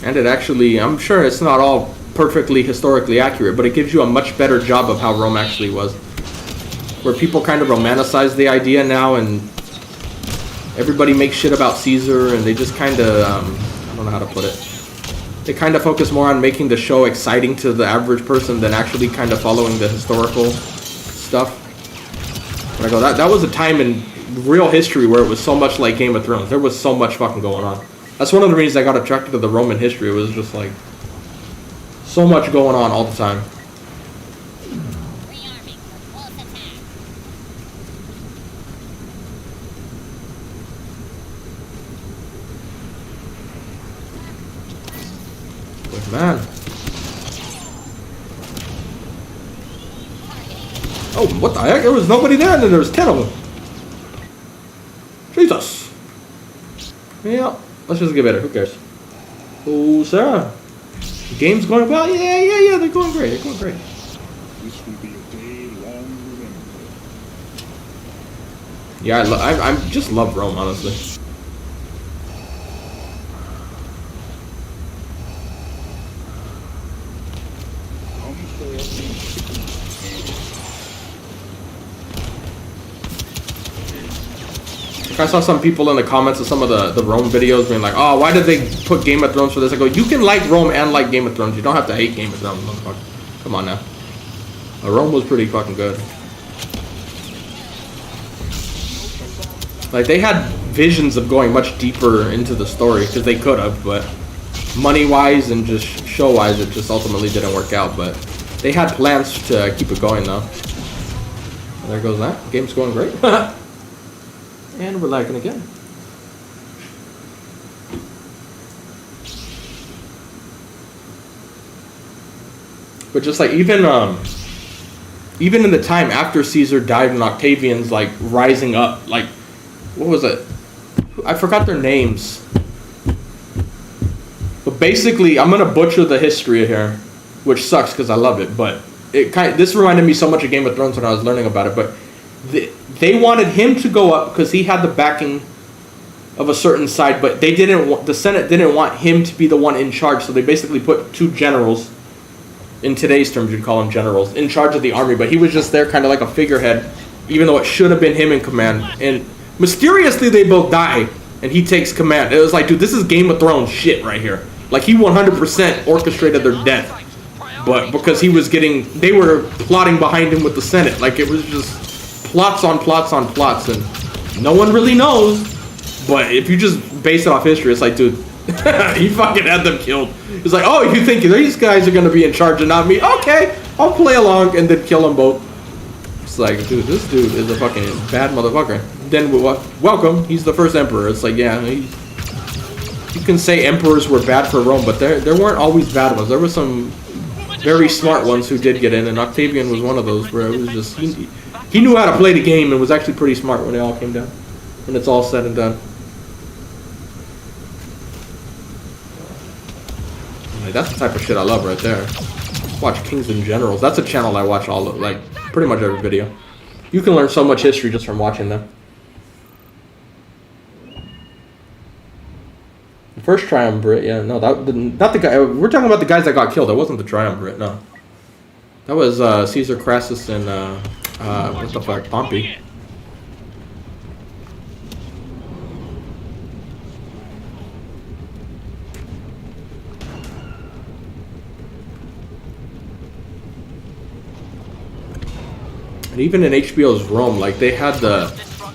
And it actually, I'm sure it's not all perfectly historically accurate, but it gives you a much better job of how Rome actually was. Where people kind of romanticize the idea now, and everybody makes shit about Caesar, and they just kind of, I don't know how to put it. They kind of focus more on making the show exciting to the average person than actually kind of following the historical stuff. But I go, that was a time in real history where it was so much like Game of Thrones. There was so much fucking going on. That's one of the reasons I got attracted to the Roman history. It was just like so much going on all the time. But man, Oh, what the heck? There was nobody there, and then there was 10 of them. Jesus. Yeah, let's just get better. Who cares? Oh, Sarah. The game's going well? Yeah. They're going great. They're going great. This will be a day long remembered. Yeah, I just love Rome, honestly. I saw some people in the comments of some of the Rome videos being like, oh, why did they put Game of Thrones for this? I go, you can like Rome and like Game of Thrones. You don't have to hate Game of Thrones, motherfucker. Come on now. Rome was pretty fucking good. Like, they had visions of going much deeper into the story, because they could have, but money-wise and just show-wise, it just ultimately didn't work out, but they had plans to keep it going, though. And there goes that. Game's going great. And we're lagging again. But just like even in the time after Caesar died and Octavian's like rising up, like what was it? I forgot their names. But basically, I'm gonna butcher the history here, which sucks because I love it. But this reminded me so much of Game of Thrones when I was learning about it. But they wanted him to go up because he had the backing of a certain side, but they didn't. The Senate didn't want him to be the one in charge, so they basically put two generals. In today's terms, you'd call them generals in charge of the army, but he was just there, kind of like a figurehead, even though it should have been him in command. And mysteriously, they both die, and he takes command. It was like, dude, this is Game of Thrones shit right here. Like he 100% orchestrated their death, but because he was they were plotting behind him with the Senate. Like it was just. Plots on plots on plots, and no one really knows. But if you just base it off history, it's like, dude, he fucking had them killed. It's like, oh, you think these guys are gonna be in charge and not me? Okay, I'll play along, and then kill them both. It's like, dude, this dude is a fucking bad motherfucker. Then welcome, he's the first emperor. It's like, yeah, you can say emperors were bad for Rome, but there weren't always bad ones. There were some very smart ones who did get in, and Octavian was one of those where it was just he knew how to play the game and was actually pretty smart when it all came down. When it's all said and done. Like, that's the type of shit I love right there. Watch Kings and Generals. That's a channel I watch pretty much every video. You can learn so much history just from watching them. The first triumvirate, yeah, no, not the guy. We're talking about the guys that got killed. That wasn't the triumvirate, no. That was Caesar, Crassus, and what the fuck, Pompey. And even in HBO's Rome, like they had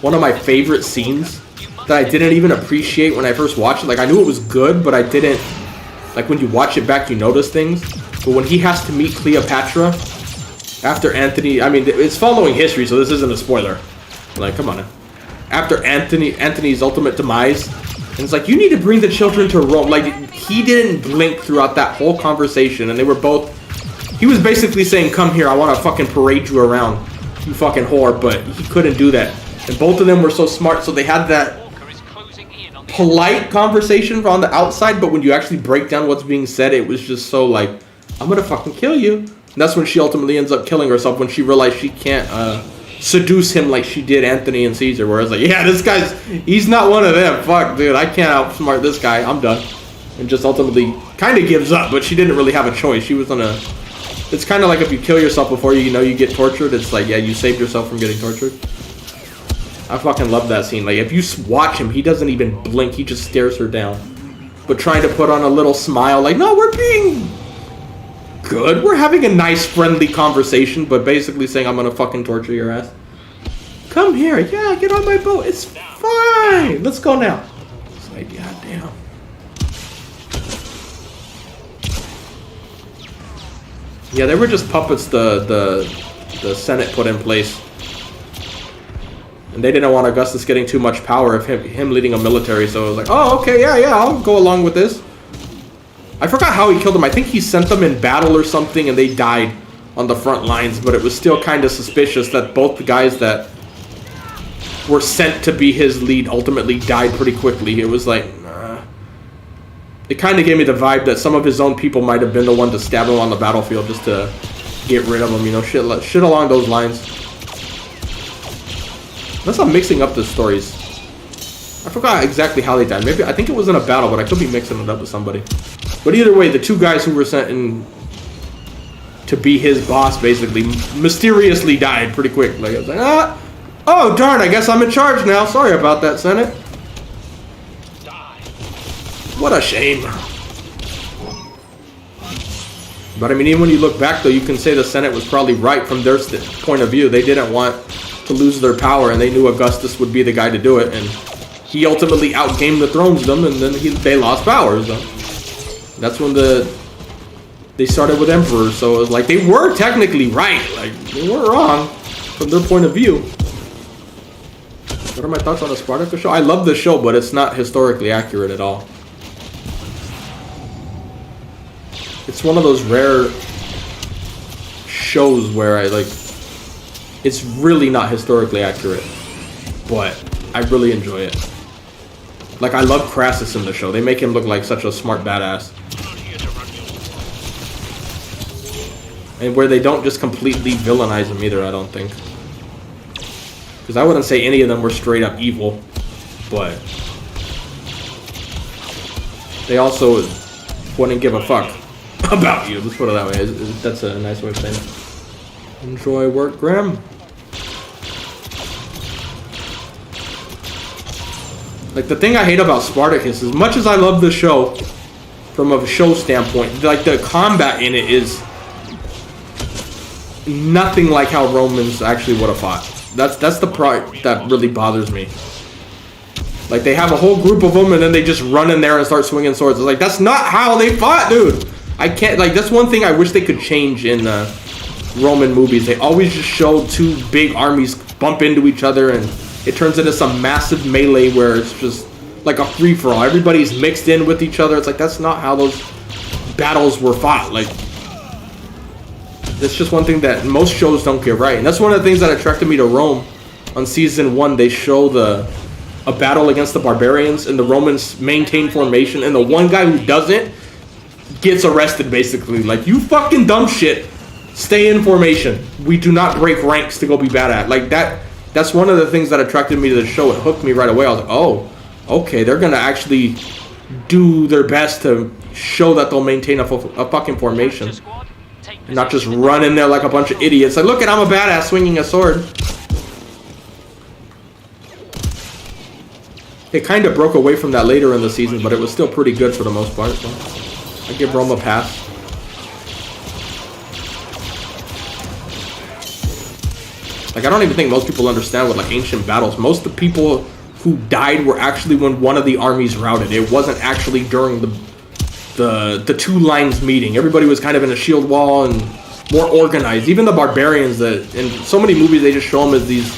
one of my favorite scenes that I didn't even appreciate when I first watched it. Like I knew it was good, but I didn't. Like when you watch it back, you notice things. But when he has to meet Cleopatra after Antony, I mean, it's following history, so this isn't a spoiler. Like, come on now. After Antony's ultimate demise, and it's like, you need to bring the children to Rome. Like, he didn't blink throughout that whole conversation, and they were both. He was basically saying, "Come here, I want to fucking parade you around, you fucking whore," but he couldn't do that. And both of them were so smart, so they had that polite conversation on the outside, but when you actually break down what's being said, it was just so like, I'm gonna fucking kill you. And that's when she ultimately ends up killing herself, when she realized she can't seduce him like she did Antony and Caesar, where it's like, yeah, he's not one of them. Fuck, dude, I can't outsmart this guy. I'm done. And just ultimately kind of gives up, but she didn't really have a choice. She was on a... It's kind of like if you kill yourself before you know you get tortured, it's like, yeah, you saved yourself from getting tortured. I fucking love that scene. Like, if you watch him, he doesn't even blink. He just stares her down. But trying to put on a little smile, like, no, we're being good. We're having a nice, friendly conversation, but basically saying, I'm gonna fucking torture your ass. Come here. Yeah, get on my boat. It's fine. Let's go now. It's like, goddamn. Yeah, they were just puppets the Senate put in place. And they didn't want Augustus getting too much power of him leading a military, so it was like, oh, okay, yeah, I'll go along with this. I forgot how he killed them. I think he sent them in battle or something, and they died on the front lines, but it was still kind of suspicious that both the guys that were sent to be his lead ultimately died pretty quickly. It was like, it kind of gave me the vibe that some of his own people might have been the one to stab him on the battlefield just to get rid of him, you know, shit along those lines. Unless I'm mixing up the stories. I forgot exactly how they died. Maybe, I think it was in a battle, but I could be mixing it up with somebody. But either way, the two guys who were sent in to be his boss basically mysteriously died pretty quick. Like, I was like, oh darn, I guess I'm in charge now. Sorry about that, Senate. What a shame. But I mean, even when you look back though, you can say the Senate was probably right from their point of view. They didn't want to lose their power, and they knew Augustus would be the guy to do it, and he ultimately outgamed the Thronesdom, and then they lost power. So that's when they started with Emperors. So it was like they were technically right. Like, they weren't wrong from their point of view. What are my thoughts on the Spartacus show? I love the show, but it's not historically accurate at all. It's one of those rare shows where it's really not historically accurate, but I really enjoy it. Like, I love Crassus in the show. They make him look like such a smart badass. And where they don't just completely villainize him either, I don't think. Because I wouldn't say any of them were straight up evil, but they also wouldn't give a fuck about you. Let's put it that way. That's a nice way of saying it. Enjoy work, Graham. Like, the thing I hate about Spartacus, as much as I love the show from a show standpoint, like, the combat in it is nothing like how Romans actually would have fought. That's the part that really bothers me. Like, they have a whole group of them and then they just run in there and start swinging swords. It's like, that's not how they fought, dude. I can't, like, that's one thing I wish they could change in Roman movies. They always just show two big armies bump into each other and it turns into some massive melee where it's just like a free-for-all. Everybody's mixed in with each other. It's like, that's not how those battles were fought. Like, that's just one thing that most shows don't get right. And that's one of the things that attracted me to Rome. On season 1, they show a battle against the barbarians, and the Romans maintain formation, and the one guy who doesn't gets arrested, basically. Like, you fucking dumb shit, stay in formation. We do not break ranks to go be bad at. Like, that's one of the things that attracted me to the show. It hooked me right away. I was like, oh, okay, they're gonna actually do their best to show that they'll maintain a fucking formation. And not just run in there like a bunch of idiots. Like, look at, I'm a badass swinging a sword. It kind of broke away from that later in the season, but it was still pretty good for the most part. So I give Rome a pass. Like, I don't even think most people understand what, like, ancient battles. Most of the people who died were actually when one of the armies routed. It wasn't actually during the two lines meeting. Everybody was kind of in a shield wall and more organized. Even the barbarians, that in so many movies they just show them as these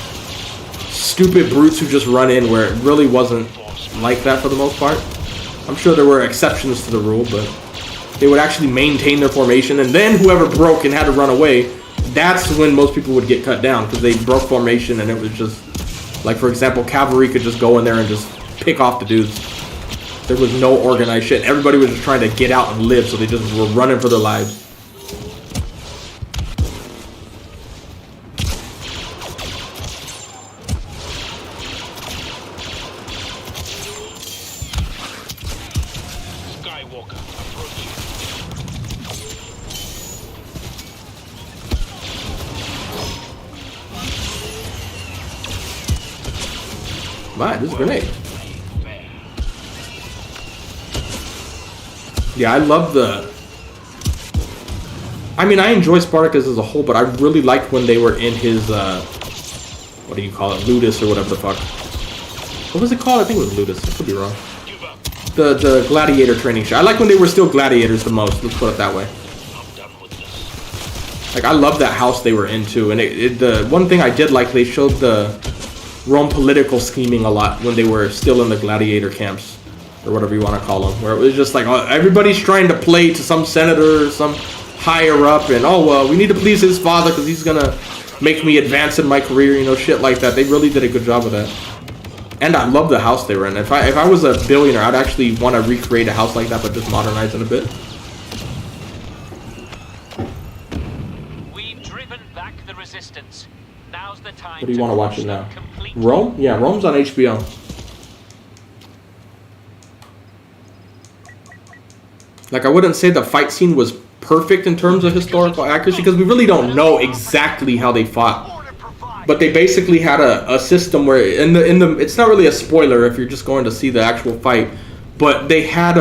stupid brutes who just run in, where it really wasn't like that for the most part. I'm sure there were exceptions to the rule, but they would actually maintain their formation, and then whoever broke and had to run away, that's when most people would get cut down, because they broke formation and it was just, like, for example, cavalry could just go in there and just pick off the dudes. There was no organized shit. Everybody was just trying to get out and live, so they just were running for their lives. Man, this is a grenade. Yeah, I love I mean, I enjoy Spartacus as a whole, but I really liked when they were in his, what do you call it? Ludus or whatever the fuck. What was it called? I think it was Ludus. I could be wrong. The gladiator training show. I like when they were still gladiators the most. Let's put it that way. Like, I love that house they were in, too. And the one thing I did like, they showed the Rome political scheming a lot when they were still in the gladiator camps, or whatever you want to call them, where it was just like, oh, everybody's trying to play to some senator or some higher up, and oh well, we need to please his father because he's gonna make me advance in my career, you know, shit like that. They really did a good job of that. And I love the house they were in. If I was a billionaire, I'd actually want to recreate a house like that, but just modernize it a bit. We've driven back the resistance. Now's the time. What do you want to watch it now? Rome? Yeah, Rome's on HBO. Like, I wouldn't say the fight scene was perfect in terms of historical accuracy because we really don't know exactly how they fought. But they basically had a system where in the it's not really a spoiler if you're just going to see the actual fight, but they had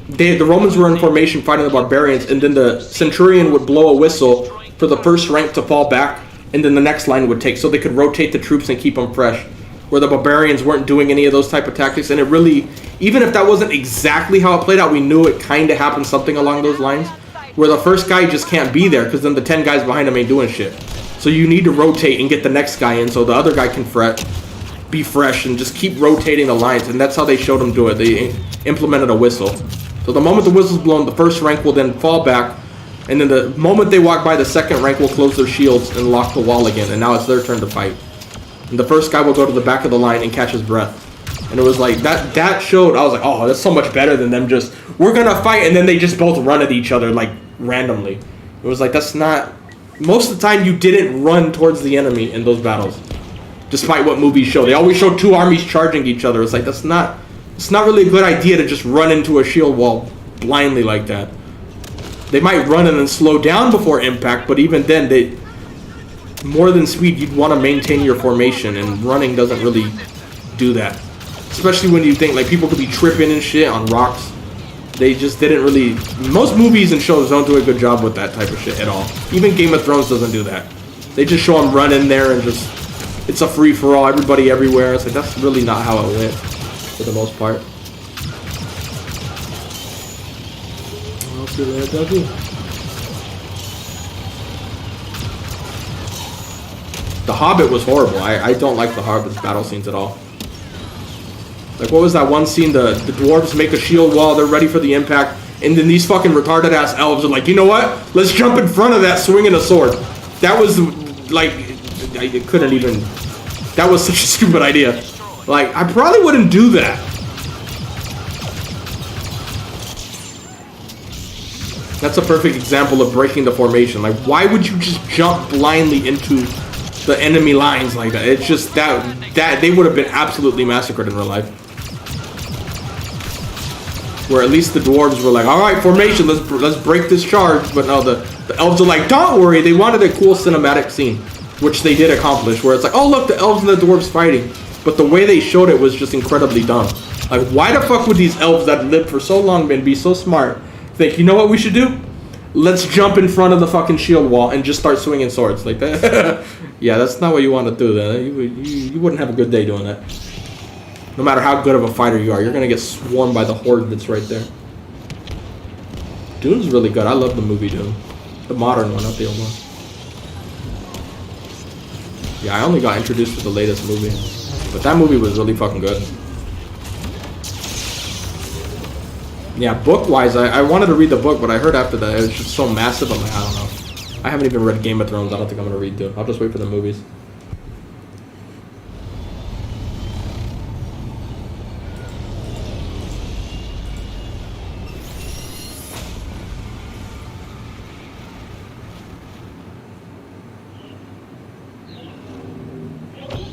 the Romans were in formation fighting the barbarians, and then the centurion would blow a whistle for the first rank to fall back, and then the next line would take, so they could rotate the troops and keep them fresh. Where the barbarians weren't doing any of those type of tactics, and it really, even if that wasn't exactly how it played out, we knew it kind of happened something along those lines, where the first guy just can't be there because then the 10 guys behind him ain't doing shit. So you need to rotate and get the next guy in so the other guy can be fresh, and just keep rotating the lines, and that's how they showed them do it. They implemented a whistle. So the moment the whistle's blown, the first rank will then fall back, and then the moment they walk by, the second rank will close their shields and lock the wall again, and now it's their turn to fight. And the first guy will go to the back of the line and catch his breath. And it was like, that showed, I was like, oh, that's so much better than them just, we're gonna fight, and then they just both run at each other, like, randomly. It was like, that's not, most of the time you didn't run towards the enemy in those battles. Despite what movies show. They always show two armies charging each other. It's like, it's not really a good idea to just run into a shield wall blindly like that. They might run and then slow down before impact, but even then, more than speed, you'd want to maintain your formation, and running doesn't really do that. Especially when you think, like, people could be tripping and shit on rocks. They just didn't really, most movies and shows don't do a good job with that type of shit at all. Even Game of Thrones doesn't do that. They just show them run in there and just, it's a free-for-all, everybody everywhere. It's like, that's really not how it went, for the most part. What else did I do? The Hobbit was horrible. I don't like the Hobbit's battle scenes at all. Like, what was that one scene? The dwarves make a shield wall, they're ready for the impact, and then these fucking retarded ass elves are like, you know what? Let's jump in front of that swinging a sword. That was, like, I couldn't even, that was such a stupid idea. Like, I probably wouldn't do that. That's a perfect example of breaking the formation. Like, why would you just jump blindly into the enemy lines like that? It's just that they would have been absolutely massacred in real life. Where at least the dwarves were like, all right, formation, let's break this charge. But no, the elves are like, don't worry. They wanted a cool cinematic scene, which they did accomplish. Where it's like, oh look, the elves and the dwarves fighting. But the way they showed it was just incredibly dumb. Like, why the fuck would these elves that lived for so long and be so smart think, you know what we should do? Let's jump in front of the fucking shield wall and just start swinging swords like that. Yeah, that's not what you want to do. Then you wouldn't have a good day doing that. No matter how good of a fighter you are, you're gonna get swarmed by the horde that's right there. Dune's really good. I love the movie Dune, the modern one, not the old one. Yeah, I only got introduced to the latest movie, but that movie was really fucking good. Yeah, book-wise, I wanted to read the book, but I heard after that it was just so massive. I'm like, I don't know. I haven't even read Game of Thrones. I don't think I'm gonna read Dune. I'll just wait for the movies.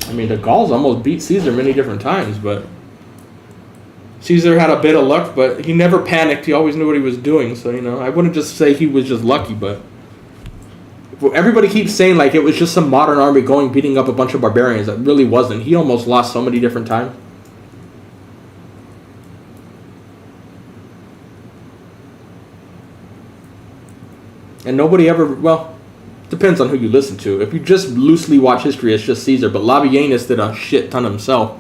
I mean, the Gauls almost beat Caesar many different times, but Caesar had a bit of luck, but he never panicked. He always knew what he was doing, so, you know, I wouldn't just say he was just lucky, but everybody keeps saying, like, it was just some modern army going, beating up a bunch of barbarians. That really wasn't. He almost lost so many different times. And nobody ever, well, depends on who you listen to. If you just loosely watch history, it's just Caesar, but Labienus did a shit ton himself.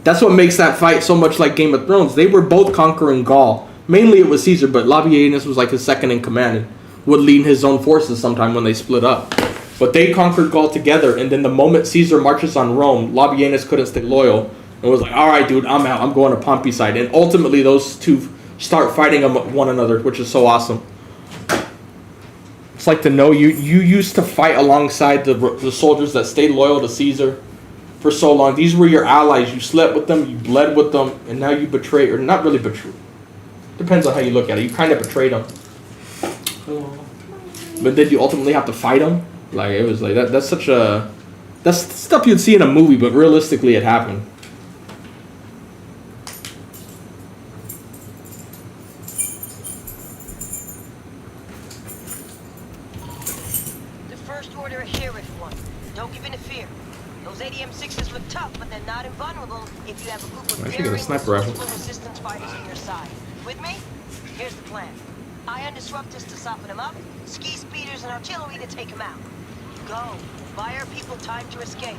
That's what makes that fight so much like Game of Thrones. They were both conquering Gaul. Mainly it was Caesar, but Labienus was like his second in command and would lead his own forces sometime when they split up. But they conquered Gaul together, and then the moment Caesar marches on Rome, Labienus couldn't stay loyal and was like, all right, dude, I'm out. I'm going to Pompey's side. And ultimately those two start fighting one another, which is so awesome. It's like to know you used to fight alongside the soldiers that stayed loyal to Caesar for so long. These were your allies. You slept with them, you bled with them, and now you betray, or not really betray. Depends on how you look at it. You kind of betrayed them. But then you ultimately have to fight them. Like, it was like, that's such a... That's stuff you'd see in a movie, but realistically it happened. The First Order are here, everyone. Don't give in to fear. Those ADM-6s look tough, but they're not invulnerable if you have a group of I should get a sniper rifle. resistance fighters on your side. With me? Here's the plan. Ion disruptors to soften them up, ski speeders and artillery to take them out. Go. Buy our people time to escape.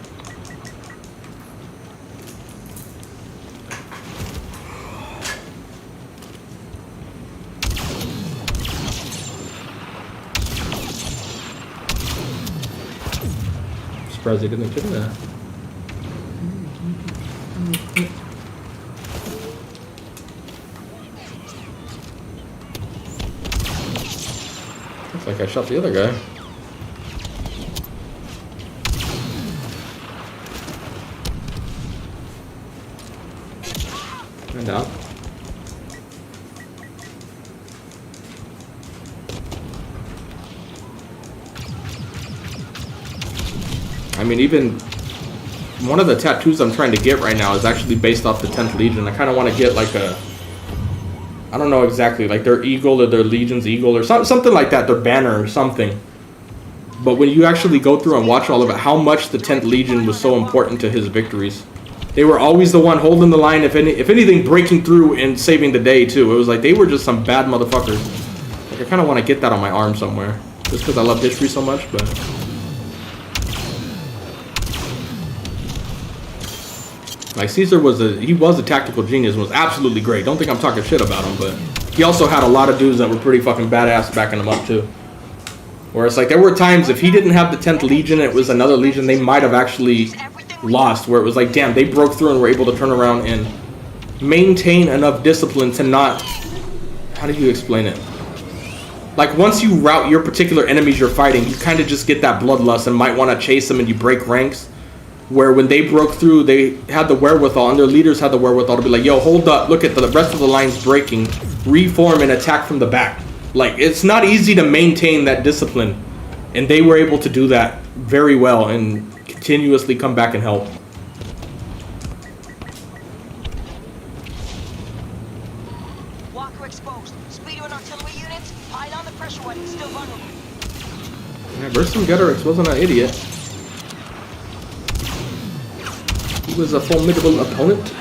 Surprised they didn't kill that. Looks like I shot the other guy. And down. I mean, even one of the tattoos I'm trying to get right now is actually based off the 10th Legion. I kind of want to get like a, I don't know exactly, like their eagle or their Legion's eagle or something like that, their banner or something. But when you actually go through and watch all of it, how much the 10th Legion was so important to his victories. They were always the one holding the line, if anything, breaking through and saving the day too. It was like they were just some bad motherfuckers. Like, I kind of want to get that on my arm somewhere, just because I love history so much. But like, Caesar was a tactical genius and was absolutely great. Don't think I'm talking shit about him, but he also had a lot of dudes that were pretty fucking badass backing him up too. Where it's like there were times if he didn't have the 10th Legion, it was another Legion, they might have actually lost. Where it was like, damn, they broke through and were able to turn around and maintain enough discipline to not... How do you explain it? Like, once you rout your particular enemies you're fighting, you kind of just get that bloodlust and might want to chase them and you break ranks. Where when they broke through, they had the wherewithal, and their leaders had the wherewithal to be like, yo, hold up, look at the rest of the lines breaking, reform and attack from the back. Like, it's not easy to maintain that discipline, and they were able to do that very well and continuously come back and help. Walker exposed. Speeder and artillery units, pile on the pressure weapon, still vulnerable. Yeah, Bursum Gutterix wasn't an idiot. He was a formidable opponent.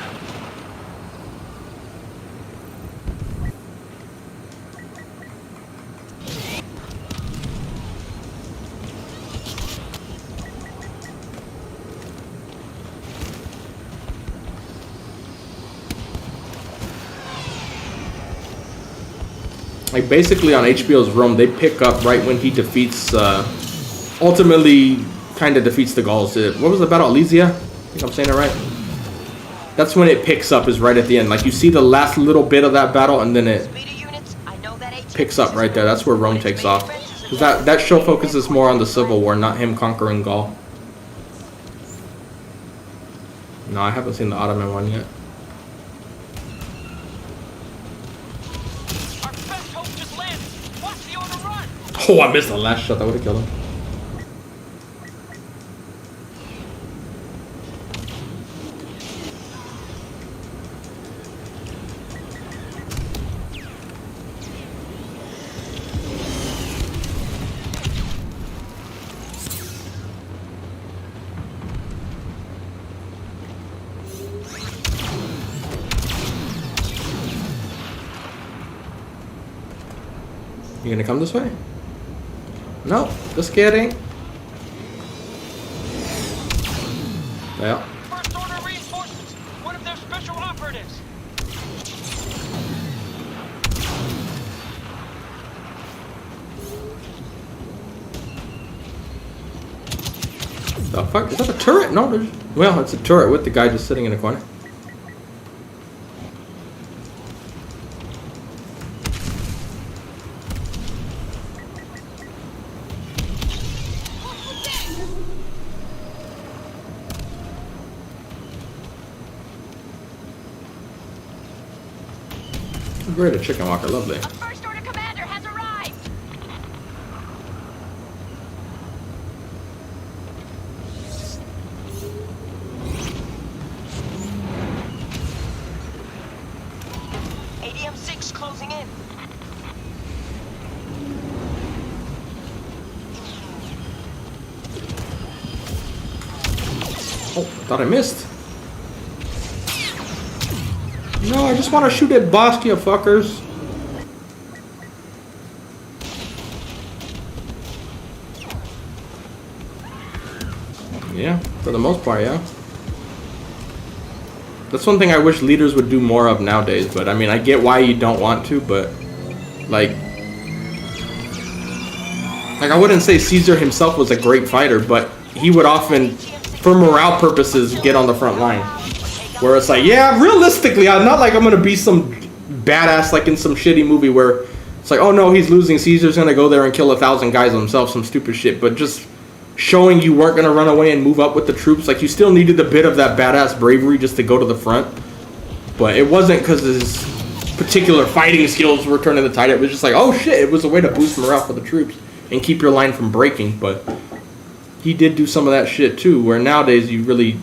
Like, basically on HBO's Rome, they pick up right when he defeats, ultimately kind of defeats the Gauls. What was the battle, Alesia? I think I'm saying it right. That's when it picks up, is right at the end. Like, you see the last little bit of that battle, and then it picks up right there. That's where Rome takes off. Because that show focuses more on the Civil War, not him conquering Gaul. No, I haven't seen the Ottoman one yet. Oh, I missed the last shot. That would have killed him. You gonna come this way? No, just kidding. Yeah. First Order reinforcements. One of their special operatives. The fuck? Is that a turret? No, there's... Well, it's a turret with the guy just sitting in the corner. Great, a chicken walker, lovely. A first order commander has arrived. ADM-6 closing in. Oh, thought I missed. No, I just want to shoot at boss, you fuckers. Yeah, for the most part, yeah. That's one thing I wish leaders would do more of nowadays, but I mean, I get why you don't want to, but like I wouldn't say Caesar himself was a great fighter, but he would often, for morale purposes, get on the front line. Where it's like, yeah, realistically, I'm not like I'm gonna be some badass like in some shitty movie where it's like, oh no, he's losing, Caesar's gonna go there and kill 1,000 guys himself, some stupid shit, but just showing you weren't gonna run away and move up with the troops, like you still needed a bit of that badass bravery just to go to the front. But it wasn't because his particular fighting skills were turning the tide, it was just like, oh shit, it was a way to boost morale for the troops and keep your line from breaking. But he did do some of that shit too, where nowadays you really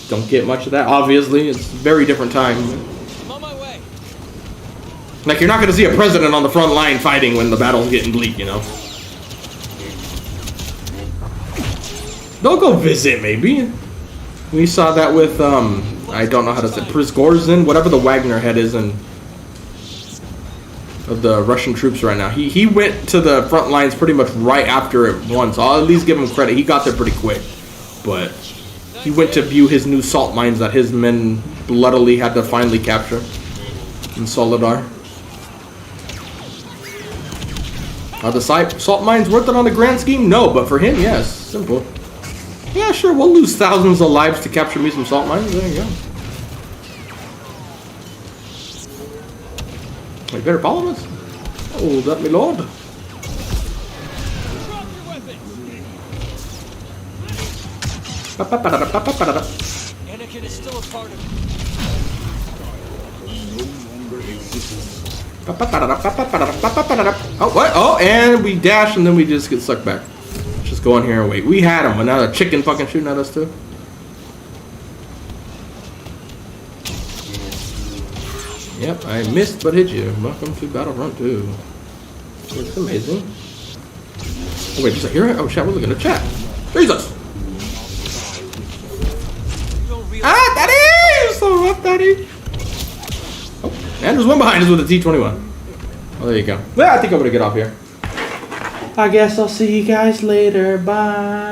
don't get much of that. Obviously, it's a very different time. I'm on my way. Like, you're not going to see a president on the front line fighting when the battle's getting bleak, you know? They'll go visit, maybe. We saw that with, I don't know how to say, Prigozhin, whatever the Wagner head is in of the Russian troops right now. He went to the front lines pretty much right after it won, so I'll at least give him credit. He got there pretty quick. But he went to view his new salt mines that his men bloodily had to finally capture in Solidar. Are the salt mines worth it on the grand scheme? No, but for him, yes. Simple. Yeah, sure, we'll lose thousands of lives to capture me some salt mines. There you go. You better follow us. Oh, that me lord. Drop your weapons. Anakin is still a part of it. Oh, what? Oh, and we dash and then we just get sucked back. Let's just go in here and wait. We had him, but now the chicken fucking shooting at us too. Yep, I missed but hit you. Welcome to Battlefront 2. It's amazing. Oh wait, just a hero? Oh shit, we're looking at chat. Jesus! Ah, daddy! So rough, daddy! Oh, and there's one behind us with a T-21. Oh, there you go. Well, I think I'm gonna get off here. I guess I'll see you guys later. Bye.